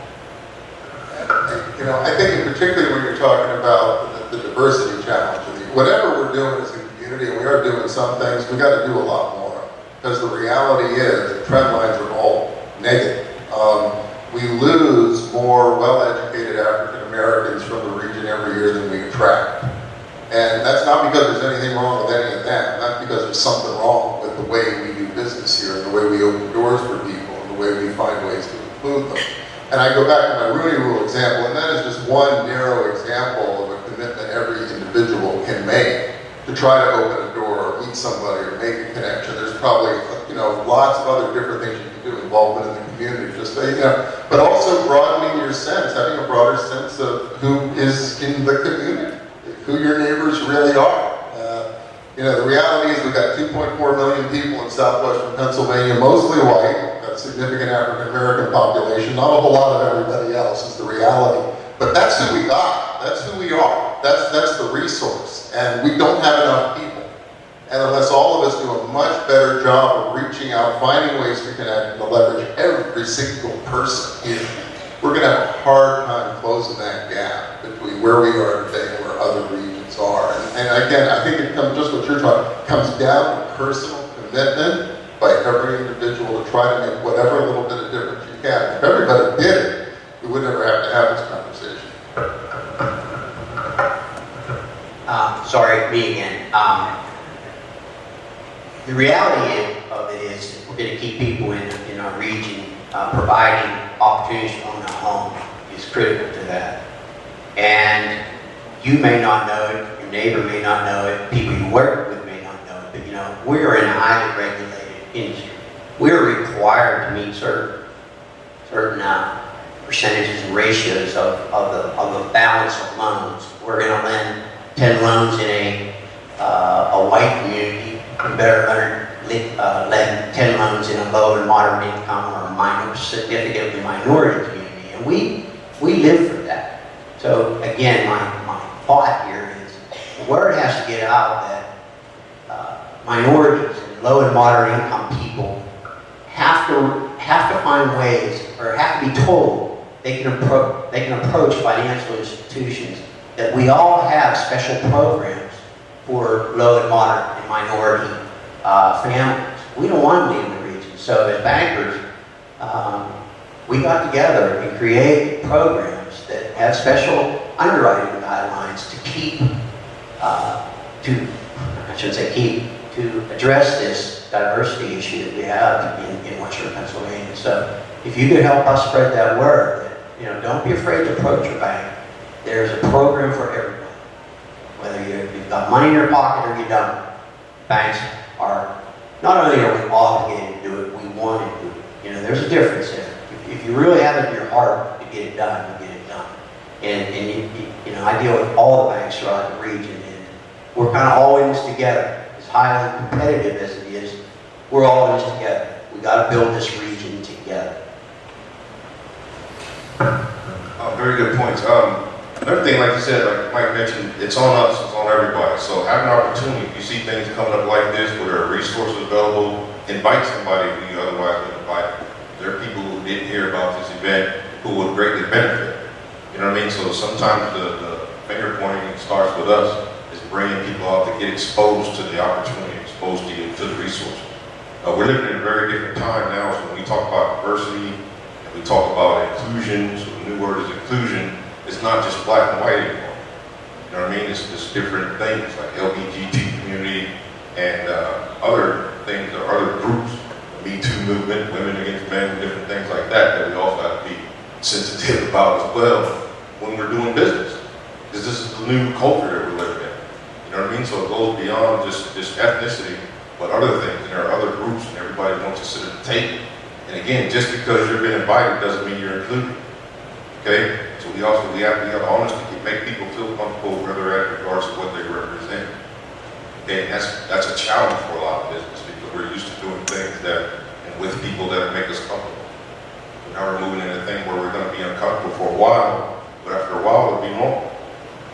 I think in particular when you're talking about the diversity challenge, whatever we're doing as a community, and we are doing some things, we got to do a lot more. Because the reality is the trend lines are all negative. We lose more well-educated African Americans from the region every year than we attract. And that's not because there's anything wrong with any of that, not because there's something wrong with the way we do business here, and the way we open doors for people, and the way we find ways to include them. And I go back to my Rooney Rule example, and that is just one narrow example of a commitment every individual can make to try to open a door, meet somebody or make a connection. There's probably, lots of other different things you can do, involvement in the community, just, but also broadening your sense, having a broader sense of who is in the community, who your neighbors really are. The reality is we've got 2.4 million people in southwestern Pennsylvania, mostly white, got a significant African American population, not a whole lot of everybody else is the reality. But that's who we are. That's who we are. That's the resource. And we don't have enough people. And unless all of us do a much better job of reaching out, finding ways to connect, and to leverage every single person here, we're going to have a hard time closing that gap between where we are today and where other regions are. And again, I think it comes, just what you're talking, comes down to personal commitment by every individual to try to make whatever little bit of difference you can. If everybody did it, we would never have to have this conversation. Sorry, me again. The reality of it is that we're going to keep people in our region providing opportunities to own a home is critical to that. And you may not know it, your neighbor may not know it, people you work with may not know it, but we're in a highly regulated industry. We're required to meet certain percentages and ratios of the balance of loans. We're going to lend 10 loans in a white community. We better lend 10 loans in a low and moderate income or significantly minority community. And we live for that. So again, my thought here is the word has to get out that minorities and low and moderate income people have to find ways, or have to be told they can approach financial institutions, that we all have special programs for low and moderate and minority families. We don't want to leave the region. So as bankers, we got together and created programs that have special underwriting guidelines to address this diversity issue that we have in Western Pennsylvania. So if you could help us spread that word, that, don't be afraid to approach a bank. There's a program for everybody. Whether you've got money in your pocket or you don't, banks are, not only are we obligated to do it, we want to do it. There's a difference there. If you really have it in your heart to get it done, you get it done. And I deal with all the banks throughout the region, and we're kind of all in this together. As highly competitive as it is, we're all in this together. We got to build this region together. Very good points. Another thing, like you said, like Mike mentioned, it's on us, it's on everybody. So have an opportunity, if you see things coming up like this, where there are resources available, invite somebody who you otherwise wouldn't invite. There are people who didn't hear about this event who would greatly benefit. You know what I mean? So sometimes the finger pointing starts with us, is bringing people out to get exposed to the opportunity, exposed to the resources. We're living in a very different time now, so when we talk about diversity, and we talk about inclusion, so the new word is inclusion, it's not just black and white anymore. You know what I mean? It's different things like LGBT community and other things, or other groups, Me Too movement, women against men, different things like that we also have to be sensitive about as well when we're doing business. Because this is the new culture that we're living in. You know what I mean? So it goes beyond just ethnicity, but other things. And there are other groups, and everybody wants to sit at the table. And again, just because you've been invited doesn't mean you're included. Okay? So we have to honestly make people feel comfortable where they're at, regardless of what they represent. Okay, and that's a challenge for a lot of business, because we're used to doing things and with people that make us comfortable. So now we're moving into a thing where we're going to be uncomfortable for a while, but after a while it'll be normal.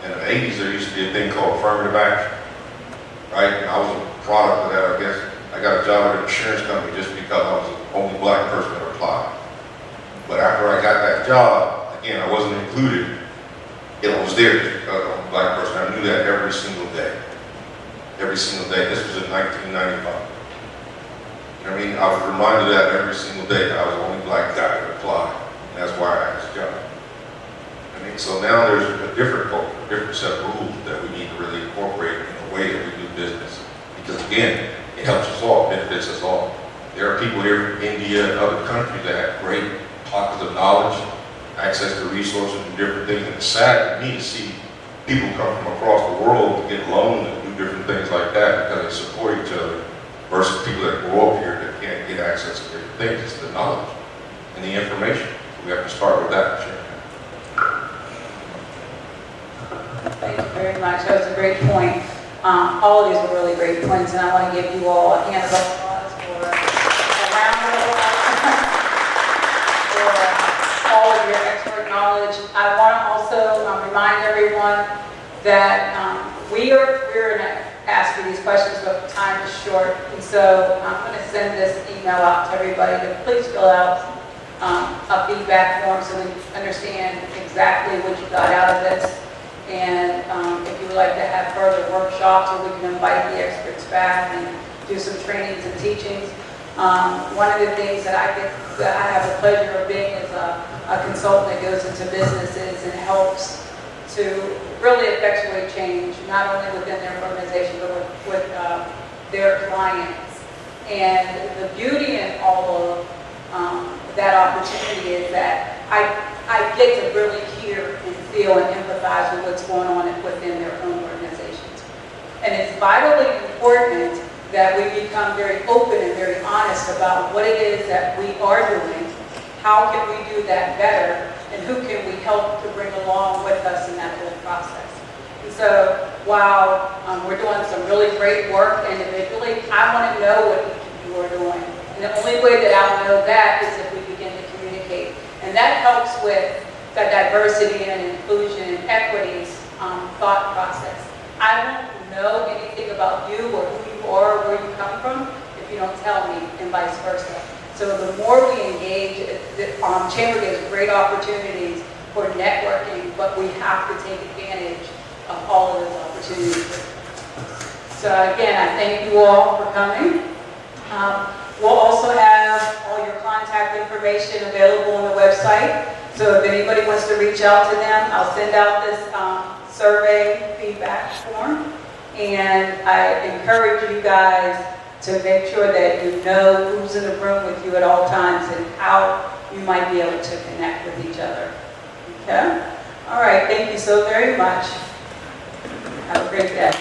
In the 80s, there used to be a thing called affirmative action, right? And I was a product of that, I guess. I got a job at an insurance company just because I was the only black person that applied. But after I got that job, again, I wasn't included. It was there just because I'm a black person. I knew that every single day. Every single day. This was in 1995. You know what I mean? I was reminded of that every single day, that I was the only black guy that applied. And that's why I had this job. I mean, so now there's a different culture, a different set of rules that we need to really incorporate in the way that we do business. Because again, it helps us all, benefits us all. There are people here from India and other countries that have great pockets of knowledge, access to resources and different things. And it's sad to me to see people come from across the world to get loans and do different things like that, because they support each versus people that grow up here that can't get access to different things. It's the knowledge and the information. We have to start with that. Sure. Thank you very much. That was a great point. All of these were really great points, and I want to give you all a hand of applause for a round of applause for all of your expert knowledge. I want to also remind everyone that we're going to ask you these questions, but time is short, and so I'm going to send this email out to everybody to please fill out a feedback form so we understand exactly what you got out of this. And if you would like to have further workshops, or we can invite the experts back and do some trainings and teachings. One of the things that I have the pleasure of being is a consultant that goes into businesses and helps to really effectuate change, not only within their organization, but with their clients. And the beauty in all of that opportunity is that I get to really hear and feel and empathize with what's going on within their own organizations. And it's vitally important that we become very open and very honest about what it is that we are doing, how can we do that better, and who can we help to bring along with us in that whole process. And so while we're doing some really great work individually, I want to know what each of you are doing. And the only way that I'll know that is if we begin to communicate. And that helps with the diversity and inclusion and equities thought process. I won't know anything about you or who you are or where you come from if you don't tell me, and vice versa. So the more we engage, the Chamber gives great opportunities for networking, but we have to take advantage of all of those opportunities. So again, I thank you all for coming. We'll also have all your contact information available on the website. So if anybody wants to reach out to them, I'll send out this survey feedback form. And I encourage you guys to make sure that you know who's in the room with you at all times and how you might be able to connect with each other. Okay? All right, thank you so very much. Have a great day.